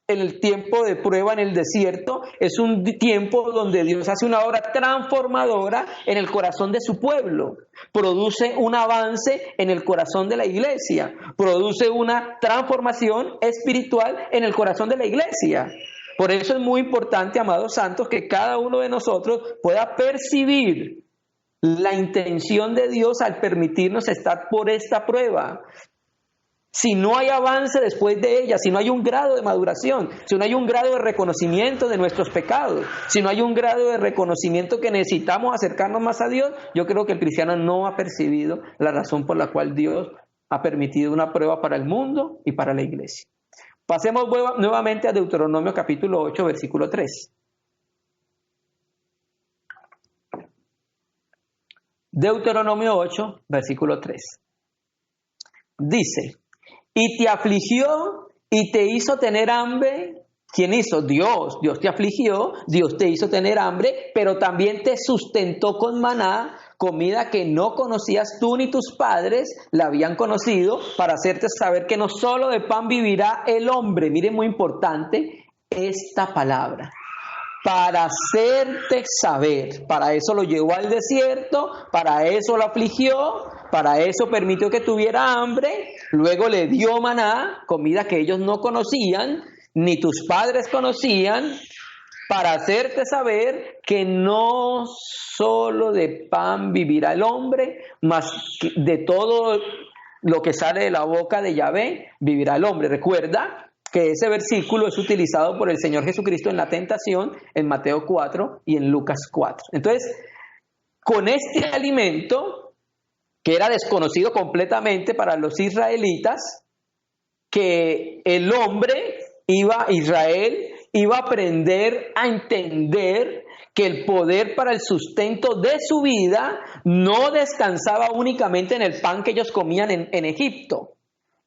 El tiempo de prueba en el desierto es un tiempo donde Dios hace una obra transformadora en el corazón de su pueblo, produce un avance en el corazón de la iglesia, produce una transformación espiritual en el corazón de la iglesia. Por eso es muy importante, amados santos, que cada uno de nosotros pueda percibir la intención de Dios al permitirnos estar por esta prueba. Si no hay avance después de ella, si no hay un grado de maduración, si no hay un grado de reconocimiento de nuestros pecados, si no hay un grado de reconocimiento que necesitamos acercarnos más a Dios, yo creo que el cristiano no ha percibido la razón por la cual Dios ha permitido una prueba para el mundo y para la iglesia. Pasemos nuevamente a Deuteronomio capítulo 8, versículo 3. Deuteronomio 8, versículo 3. Dice: y te afligió y te hizo tener hambre. ¿Quién hizo? Dios. Dios te afligió, Dios te hizo tener hambre, pero también te sustentó con maná, comida que no conocías tú ni tus padres la habían conocido, para hacerte saber que no solo de pan vivirá el hombre. Mire, muy importante esta palabra. Para hacerte saber, para eso lo llevó al desierto, para eso lo afligió, para eso permitió que tuviera hambre, luego le dio maná, comida que ellos no conocían, ni tus padres conocían, para hacerte saber que no solo de pan vivirá el hombre, mas de todo lo que sale de la boca de Yahvé vivirá el hombre. Recuerda que ese versículo es utilizado por el Señor Jesucristo en la tentación, en Mateo 4 y en Lucas 4. Entonces, con este alimento, que era desconocido completamente para los israelitas, que el hombre Israel iba a aprender a entender que el poder para el sustento de su vida no descansaba únicamente en el pan que ellos comían en Egipto.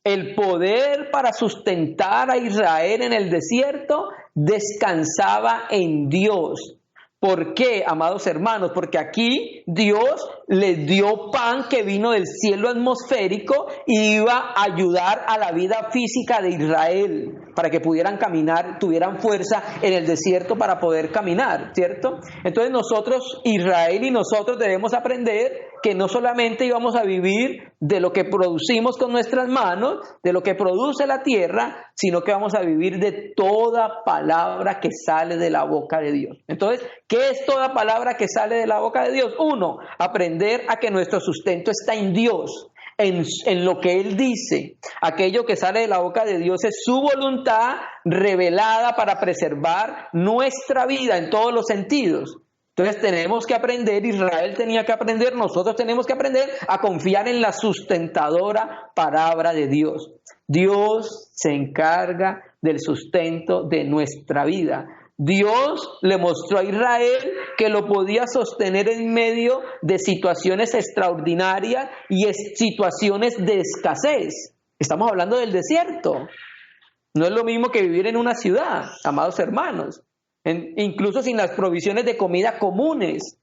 El poder para sustentar a Israel en el desierto descansaba en Dios. ¿Por qué, amados hermanos? Porque aquí Dios les dio pan que vino del cielo atmosférico y iba a ayudar a la vida física de Israel para que pudieran caminar, tuvieran fuerza en el desierto para poder caminar, ¿cierto? Entonces nosotros, Israel y nosotros, debemos aprender que no solamente íbamos a vivir de lo que producimos con nuestras manos, de lo que produce la tierra, sino que vamos a vivir de toda palabra que sale de la boca de Dios. Entonces, ¿qué es toda palabra que sale de la boca de Dios? Uno, aprender a que nuestro sustento está en Dios, en lo que Él dice. Aquello que sale de la boca de Dios es su voluntad revelada para preservar nuestra vida en todos los sentidos. Entonces tenemos que aprender, Israel tenía que aprender, nosotros tenemos que aprender a confiar en la sustentadora palabra de Dios. Dios se encarga del sustento de nuestra vida. Dios le mostró a Israel que lo podía sostener en medio de situaciones extraordinarias y situaciones de escasez. Estamos hablando del desierto. No es lo mismo que vivir en una ciudad, amados hermanos. Incluso sin las provisiones de comida comunes.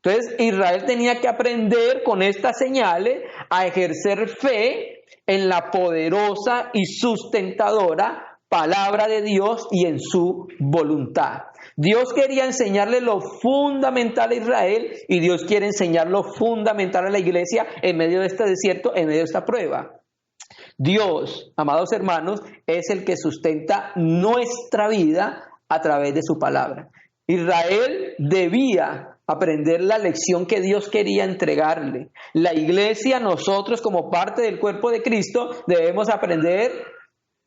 Entonces Israel tenía que aprender con estas señales a ejercer fe en la poderosa y sustentadora palabra de Dios y en su voluntad. Dios quería enseñarle lo fundamental a Israel y Dios quiere enseñar lo fundamental a la iglesia en medio de este desierto, en medio de esta prueba. Dios, amados hermanos, es el que sustenta nuestra vida a través de su palabra. Israel debía aprender la lección que Dios quería entregarle. La iglesia, nosotros como parte del cuerpo de Cristo, debemos aprender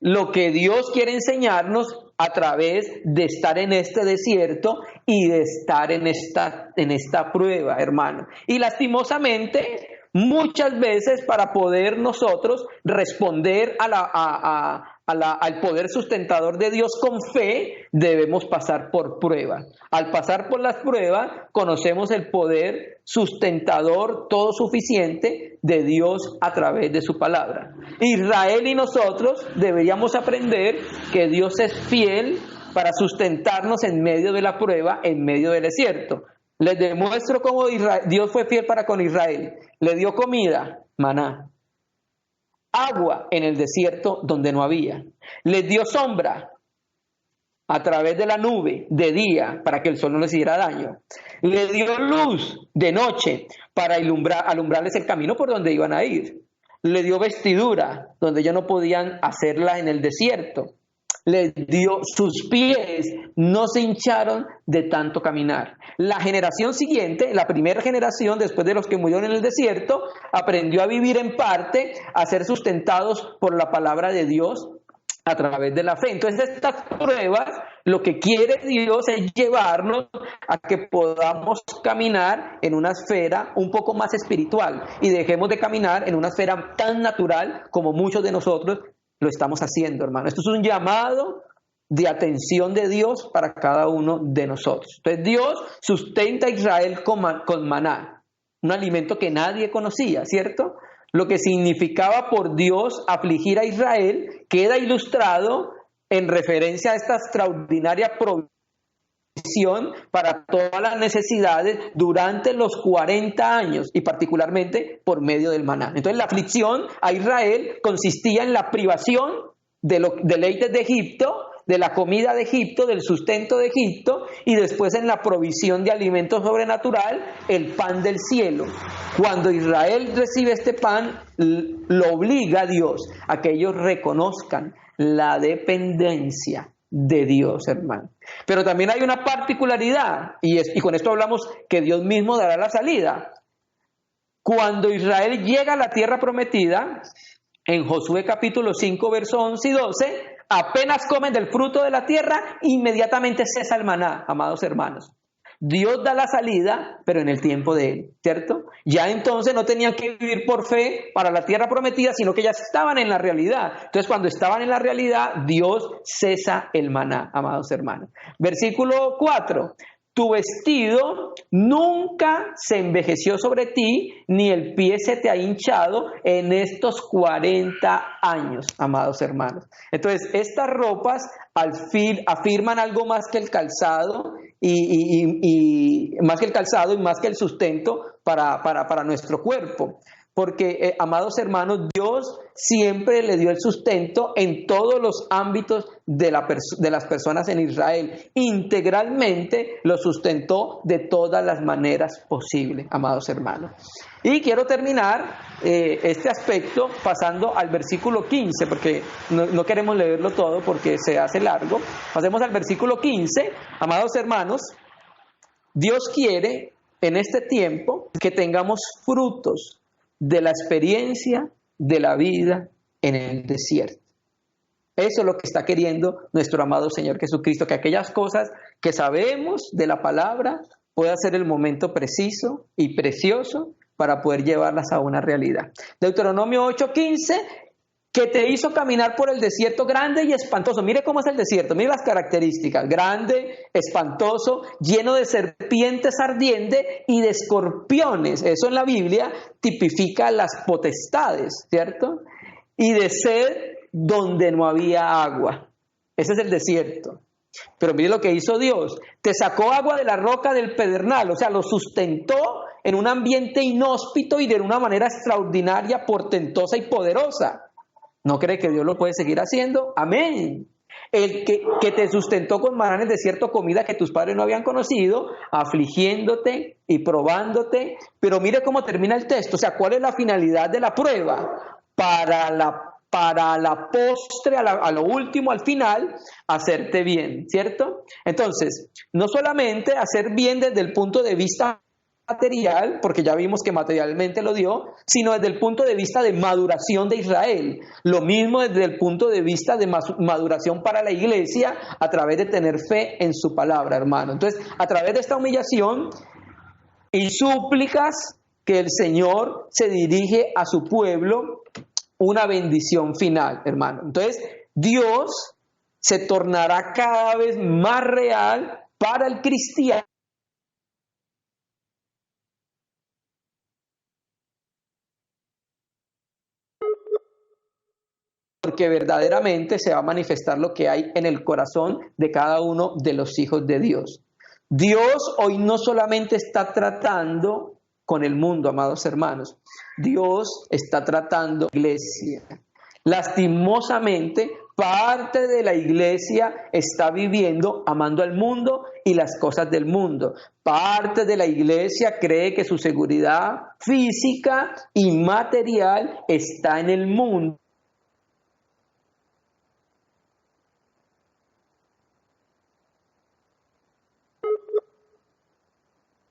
lo que Dios quiere enseñarnos a través de estar en este desierto y de estar en esta prueba, hermano. Y lastimosamente, muchas veces para poder nosotros responder a al poder sustentador de Dios con fe, debemos pasar por pruebas. Al pasar por las pruebas, conocemos el poder sustentador todo suficiente de Dios a través de su palabra. Israel y nosotros deberíamos aprender que Dios es fiel para sustentarnos en medio de la prueba, en medio del desierto. Les demuestro cómo Dios fue fiel para con Israel. Le dio comida, maná. Agua en el desierto donde no había. Les dio sombra a través de la nube de día para que el sol no les hiciera daño. Les dio luz de noche para alumbrarles el camino por donde iban a ir. Les dio vestidura donde ellos no podían hacerla en el desierto. Les dio, sus pies no se hincharon de tanto caminar. La generación siguiente, la primera generación después de los que murieron en el desierto, aprendió a vivir en parte, a ser sustentados por la palabra de Dios a través de la fe. Entonces estas pruebas, lo que quiere Dios es llevarnos a que podamos caminar en una esfera un poco más espiritual y dejemos de caminar en una esfera tan natural como muchos de nosotros lo estamos haciendo, hermano. Esto es un llamado de atención de Dios para cada uno de nosotros. Entonces Dios sustenta a Israel con maná, un alimento que nadie conocía, ¿cierto? Lo que significaba por Dios afligir a Israel queda ilustrado en referencia a esta extraordinaria provisión para todas las necesidades durante los 40 años y particularmente por medio del maná. Entonces la aflicción a Israel consistía en la privación de los deleites de Egipto, de la comida de Egipto, del sustento de Egipto y después en la provisión de alimento sobrenatural, el pan del cielo. Cuando Israel recibe este pan, lo obliga a Dios a que ellos reconozcan la dependencia de Dios, hermano. Pero también hay una particularidad, y con esto hablamos que Dios mismo dará la salida. Cuando Israel llega a la tierra prometida, en Josué capítulo 5, versos 11 y 12, apenas comen del fruto de la tierra, inmediatamente cesa el maná, amados hermanos. Dios da la salida, pero en el tiempo de Él, ¿cierto? Ya entonces no tenían que vivir por fe para la tierra prometida, sino que ya estaban en la realidad. Entonces, cuando estaban en la realidad, Dios cesa el maná, amados hermanos. Versículo 4. Tu vestido nunca se envejeció sobre ti, ni el pie se te ha hinchado en estos 40 años, amados hermanos. Entonces, estas ropas al fin afirman algo más que el calzado y más que el calzado y más que el sustento para nuestro cuerpo. Porque, amados hermanos, Dios siempre le dio el sustento en todos los ámbitos de las personas en Israel. Integralmente lo sustentó de todas las maneras posibles, amados hermanos. Y quiero terminar este aspecto pasando al versículo 15, porque no queremos leerlo todo porque se hace largo. Pasemos al versículo 15, amados hermanos. Dios quiere en este tiempo que tengamos frutos de la experiencia de la vida en el desierto. Eso es lo que está queriendo nuestro amado Señor Jesucristo, que aquellas cosas que sabemos de la palabra pueda ser el momento preciso y precioso para poder llevarlas a una realidad. Deuteronomio 8:15, que te hizo caminar por el desierto grande y espantoso. Mire cómo es el desierto, mire las características: grande, espantoso, lleno de serpientes ardientes y de escorpiones. Eso en la Biblia tipifica las potestades, ¿cierto? Y de sed donde no había agua. Ese es el desierto. Pero mire lo que hizo Dios: te sacó agua de la roca del pedernal, o sea, lo sustentó en un ambiente inhóspito y de una manera extraordinaria, portentosa y poderosa. ¿No cree que Dios lo puede seguir haciendo? Amén. El que te sustentó con maná en el desierto, comida que tus padres no habían conocido, afligiéndote y probándote. Pero mire cómo termina el texto. O sea, ¿cuál es la finalidad de la prueba? Para la postre, a lo último, al final, hacerte bien, ¿cierto? Entonces, no solamente hacer bien desde el punto de vista material, porque ya vimos que materialmente lo dio, sino desde el punto de vista de maduración de Israel. Lo mismo desde el punto de vista de maduración para la iglesia a través de tener fe en su palabra, hermano. Entonces, a través de esta humillación y súplicas que el Señor se dirige a su pueblo, una bendición final, hermano. Entonces, Dios se tornará cada vez más real para el cristiano, porque verdaderamente se va a manifestar lo que hay en el corazón de cada uno de los hijos de Dios. Dios hoy no solamente está tratando con el mundo, amados hermanos. Dios está tratando con la iglesia. Lastimosamente, parte de la iglesia está viviendo amando al mundo y las cosas del mundo. Parte de la iglesia cree que su seguridad física y material está en el mundo.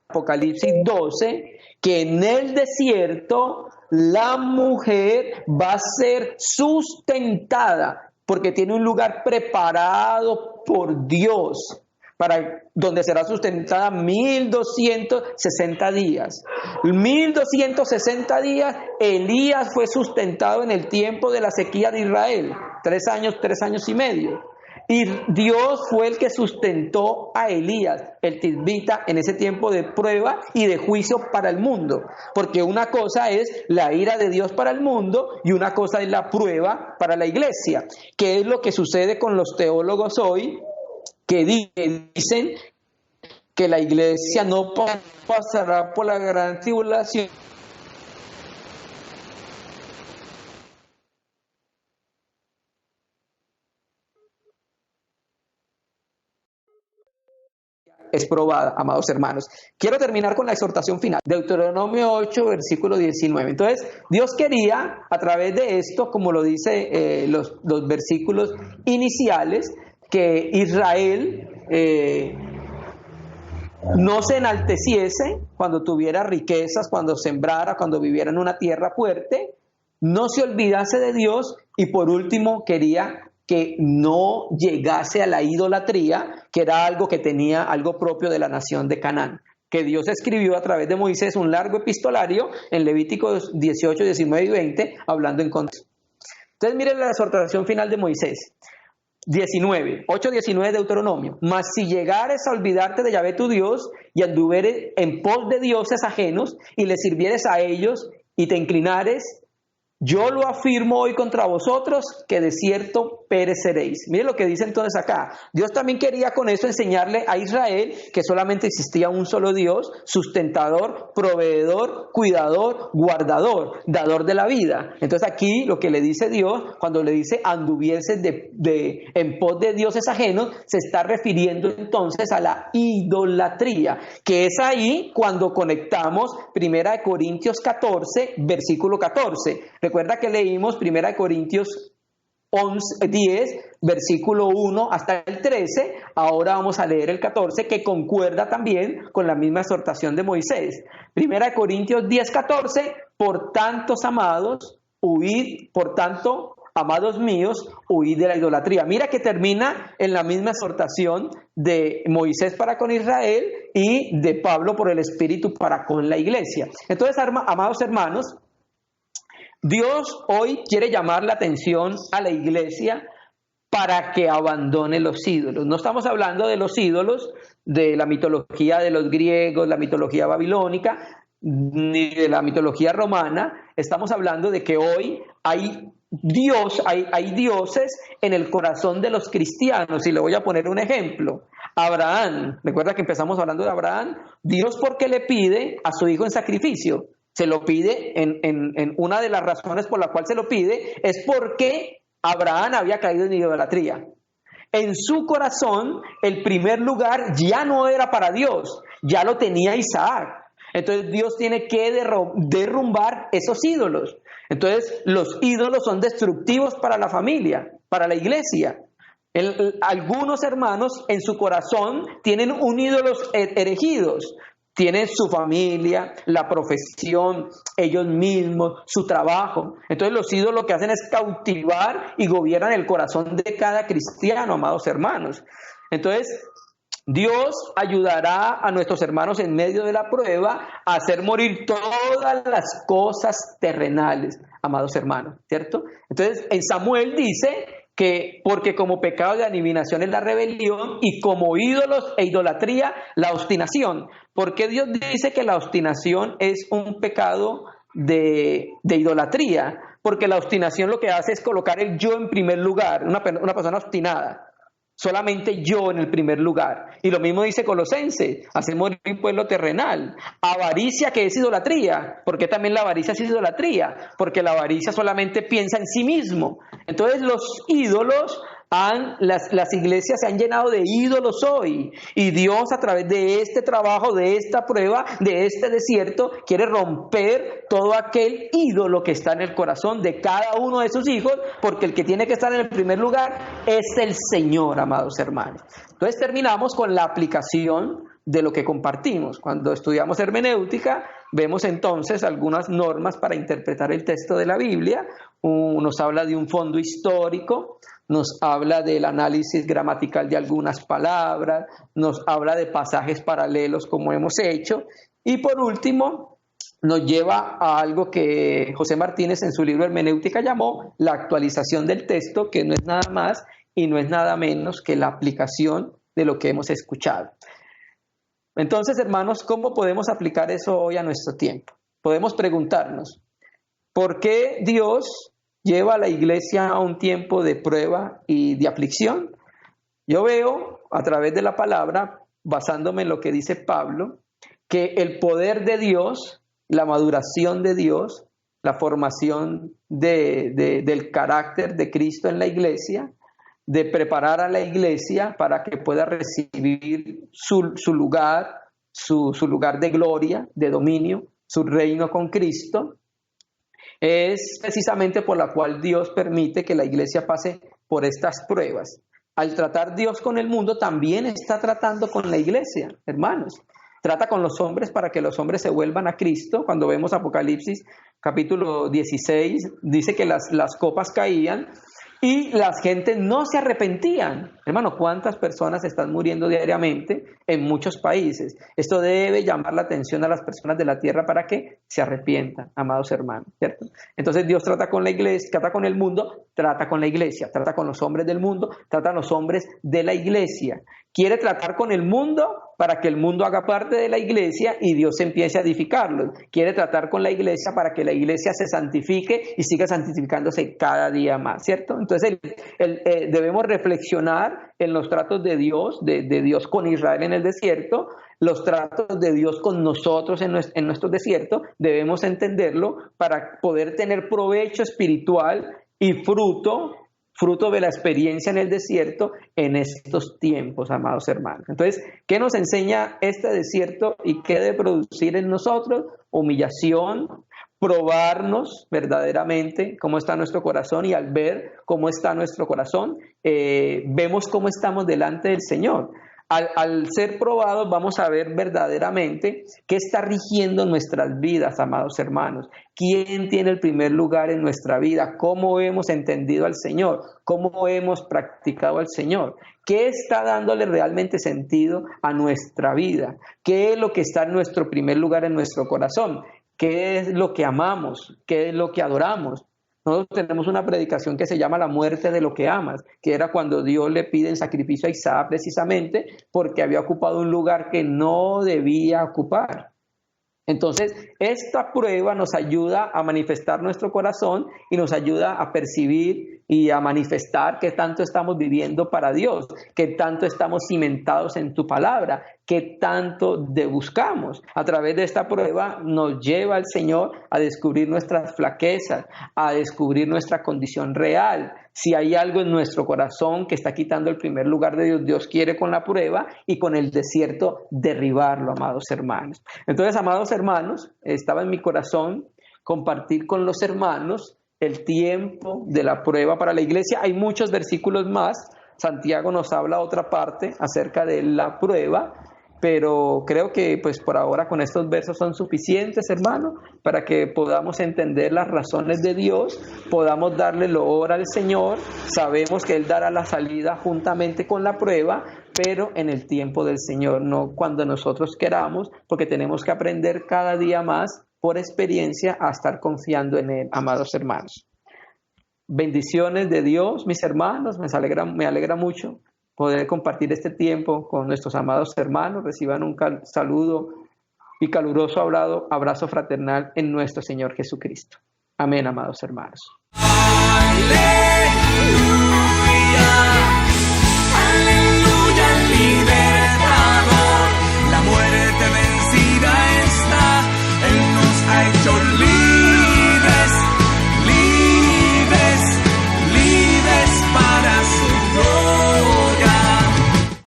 Apocalipsis 12, que en el desierto la mujer va a ser sustentada porque tiene un lugar preparado por Dios para donde será sustentada 1260 días. 1260 días Elías fue sustentado en el tiempo de la sequía de Israel, 3 años y medio. Y Dios fue el que sustentó a Elías, el tisbita, en ese tiempo de prueba y de juicio para el mundo. Porque una cosa es la ira de Dios para el mundo y una cosa es la prueba para la iglesia. ¿Qué es lo que sucede con los teólogos hoy que dicen que la iglesia no pasará por la gran tribulación? Es probada, amados hermanos. Quiero terminar con la exhortación final. Deuteronomio 8, versículo 19. Entonces, Dios quería, a través de esto, como lo dice los versículos iniciales, que Israel no se enalteciese cuando tuviera riquezas, cuando sembrara, cuando viviera en una tierra fuerte, no se olvidase de Dios y por último quería que no llegase a la idolatría, que era algo que tenía algo propio de la nación de Canaán, que Dios escribió a través de Moisés un largo epistolario en Levíticos 18, 19 y 20, hablando en contra. Entonces miren la exhortación final de Moisés. 8:19 de Deuteronomio. Mas si llegares a olvidarte de Yahvé tu Dios y anduvieres en pos de dioses ajenos y les sirvieres a ellos y te inclinares, yo lo afirmo hoy contra vosotros, que de cierto pereceréis. Miren lo que dice entonces acá. Dios también quería con eso enseñarle a Israel que solamente existía un solo Dios, sustentador, proveedor, cuidador, guardador, dador de la vida. Entonces aquí lo que le dice Dios, cuando le dice anduvieses en pos de dioses ajenos, se está refiriendo entonces a la idolatría, que es ahí cuando conectamos 1 Corintios 14, versículo 14. Recuerda que leímos 1 Corintios 10, versículo 1 hasta el 13. Ahora vamos a leer el 14, que concuerda también con la misma exhortación de Moisés. 1 Corintios 10, 14. Por tantos amados, huid, por tanto, amados míos, huid de la idolatría. Mira que termina en la misma exhortación de Moisés para con Israel y de Pablo por el Espíritu para con la iglesia. Entonces, amados hermanos, Dios hoy quiere llamar la atención a la iglesia para que abandone los ídolos. No estamos hablando de los ídolos de la mitología de los griegos, la mitología babilónica, ni de la mitología romana. Estamos hablando de que hoy hay dioses en el corazón de los cristianos. Y le voy a poner un ejemplo. Abraham, recuerda que empezamos hablando de Abraham. Dios, ¿por qué le pide a su hijo en sacrificio? Se lo pide en una de las razones por la cual se lo pide es porque Abraham había caído en idolatría. En su corazón, el primer lugar ya no era para Dios, ya lo tenía Isaac. Entonces Dios tiene que derrumbar esos ídolos. Entonces los ídolos son destructivos para la familia, para la iglesia. Algunos hermanos en su corazón tienen un ídolos erigidos. Tienen su familia, la profesión, ellos mismos, su trabajo. Entonces los ídolos lo que hacen es cautivar y gobiernan el corazón de cada cristiano, amados hermanos. Entonces Dios ayudará a nuestros hermanos en medio de la prueba a hacer morir todas las cosas terrenales, amados hermanos, ¿cierto? Entonces en Samuel dice que porque como pecado de adivinación es la rebelión y como ídolos e idolatría la obstinación. ¿Por qué Dios dice que la obstinación es un pecado de idolatría? Porque la obstinación lo que hace es colocar el yo en primer lugar, una persona obstinada. Solamente yo en el primer lugar. Y lo mismo dice Colosenses, hacer morir un pueblo terrenal. Avaricia, que es idolatría. ¿Por qué también la avaricia es idolatría? Porque la avaricia solamente piensa en sí mismo. Entonces los ídolos, las iglesias se han llenado de ídolos hoy. Y Dios a través de este trabajo, de esta prueba, de este desierto, quiere romper todo aquel ídolo que está en el corazón de cada uno de sus hijos, porque el que tiene que estar en el primer lugar es el Señor, amados hermanos. Entonces terminamos con la aplicación de lo que compartimos. Cuando estudiamos hermenéutica, vemos entonces algunas normas para interpretar el texto de la Biblia. Nos habla de un fondo histórico, nos habla del análisis gramatical de algunas palabras, nos habla de pasajes paralelos como hemos hecho, y por último nos lleva a algo que José Martínez en su libro Hermenéutica llamó la actualización del texto, que no es nada más y no es nada menos que la aplicación de lo que hemos escuchado. Entonces, hermanos, ¿cómo podemos aplicar eso hoy a nuestro tiempo? Podemos preguntarnos, ¿por qué Dios lleva a la iglesia a un tiempo de prueba y de aflicción? Yo veo a través de la palabra, basándome en lo que dice Pablo, que el poder de Dios, la maduración de Dios, la formación del carácter de Cristo en la iglesia, de preparar a la iglesia para que pueda recibir su lugar, su lugar de gloria, de dominio, su reino con Cristo, es precisamente por la cual Dios permite que la iglesia pase por estas pruebas. Al tratar Dios con el mundo, también está tratando con la iglesia, hermanos. Trata con los hombres para que los hombres se vuelvan a Cristo. Cuando vemos Apocalipsis capítulo 16, dice que las copas caían y las gentes no se arrepentían. Hermano, ¿cuántas personas están muriendo diariamente en muchos países? Esto debe llamar la atención a las personas de la tierra para que se arrepientan, amados hermanos, ¿cierto? Entonces Dios trata con la iglesia, trata con el mundo, trata con la iglesia, trata con los hombres del mundo, trata con los hombres de la iglesia. Quiere tratar con el mundo para que el mundo haga parte de la iglesia y Dios empiece a edificarlo. Quiere tratar con la iglesia para que la iglesia se santifique y siga santificándose cada día más, ¿cierto? Entonces debemos reflexionar en los tratos de Dios, de Dios con Israel en el desierto, los tratos de Dios con nosotros en nuestro desierto. Debemos entenderlo para poder tener provecho espiritual y fruto de la experiencia en el desierto en estos tiempos, amados hermanos. Entonces, ¿qué nos enseña este desierto y qué debe producir en nosotros? Humillación, probarnos verdaderamente cómo está nuestro corazón, y al ver cómo está nuestro corazón, vemos cómo estamos delante del Señor. Al ser probados vamos a ver verdaderamente qué está rigiendo nuestras vidas, amados hermanos. ¿Quién tiene el primer lugar en nuestra vida? ¿Cómo hemos entendido al Señor? ¿Cómo hemos practicado al Señor? ¿Qué está dándole realmente sentido a nuestra vida? ¿Qué es lo que está en nuestro primer lugar en nuestro corazón? ¿Qué es lo que amamos? ¿Qué es lo que adoramos? Nosotros tenemos una predicación que se llama la muerte de lo que amas, que era cuando Dios le pide en sacrificio a Isaac precisamente porque había ocupado un lugar que no debía ocupar. Entonces, esta prueba nos ayuda a manifestar nuestro corazón y nos ayuda a percibir y a manifestar qué tanto estamos viviendo para Dios, qué tanto estamos cimentados en tu palabra, qué tanto buscamos. A través de esta prueba nos lleva el Señor a descubrir nuestras flaquezas, a descubrir nuestra condición real. Si hay algo en nuestro corazón que está quitando el primer lugar de Dios, Dios quiere con la prueba y con el desierto derribarlo, amados hermanos. Entonces, amados hermanos, estaba en mi corazón compartir con los hermanos el tiempo de la prueba para la iglesia. Hay muchos versículos más. Santiago nos habla otra parte acerca de la prueba, pero creo que pues por ahora con estos versos son suficientes, hermano, para que podamos entender las razones de Dios, podamos darle loor al Señor. Sabemos que Él dará la salida juntamente con la prueba, pero en el tiempo del Señor, no cuando nosotros queramos, porque tenemos que aprender cada día más por experiencia a estar confiando en Él, amados hermanos. Bendiciones de Dios, mis hermanos. Me alegra mucho poder compartir este tiempo con nuestros amados hermanos. Reciban un saludo y caluroso abrazo fraternal en nuestro Señor Jesucristo. Amén, amados hermanos. Aleluya.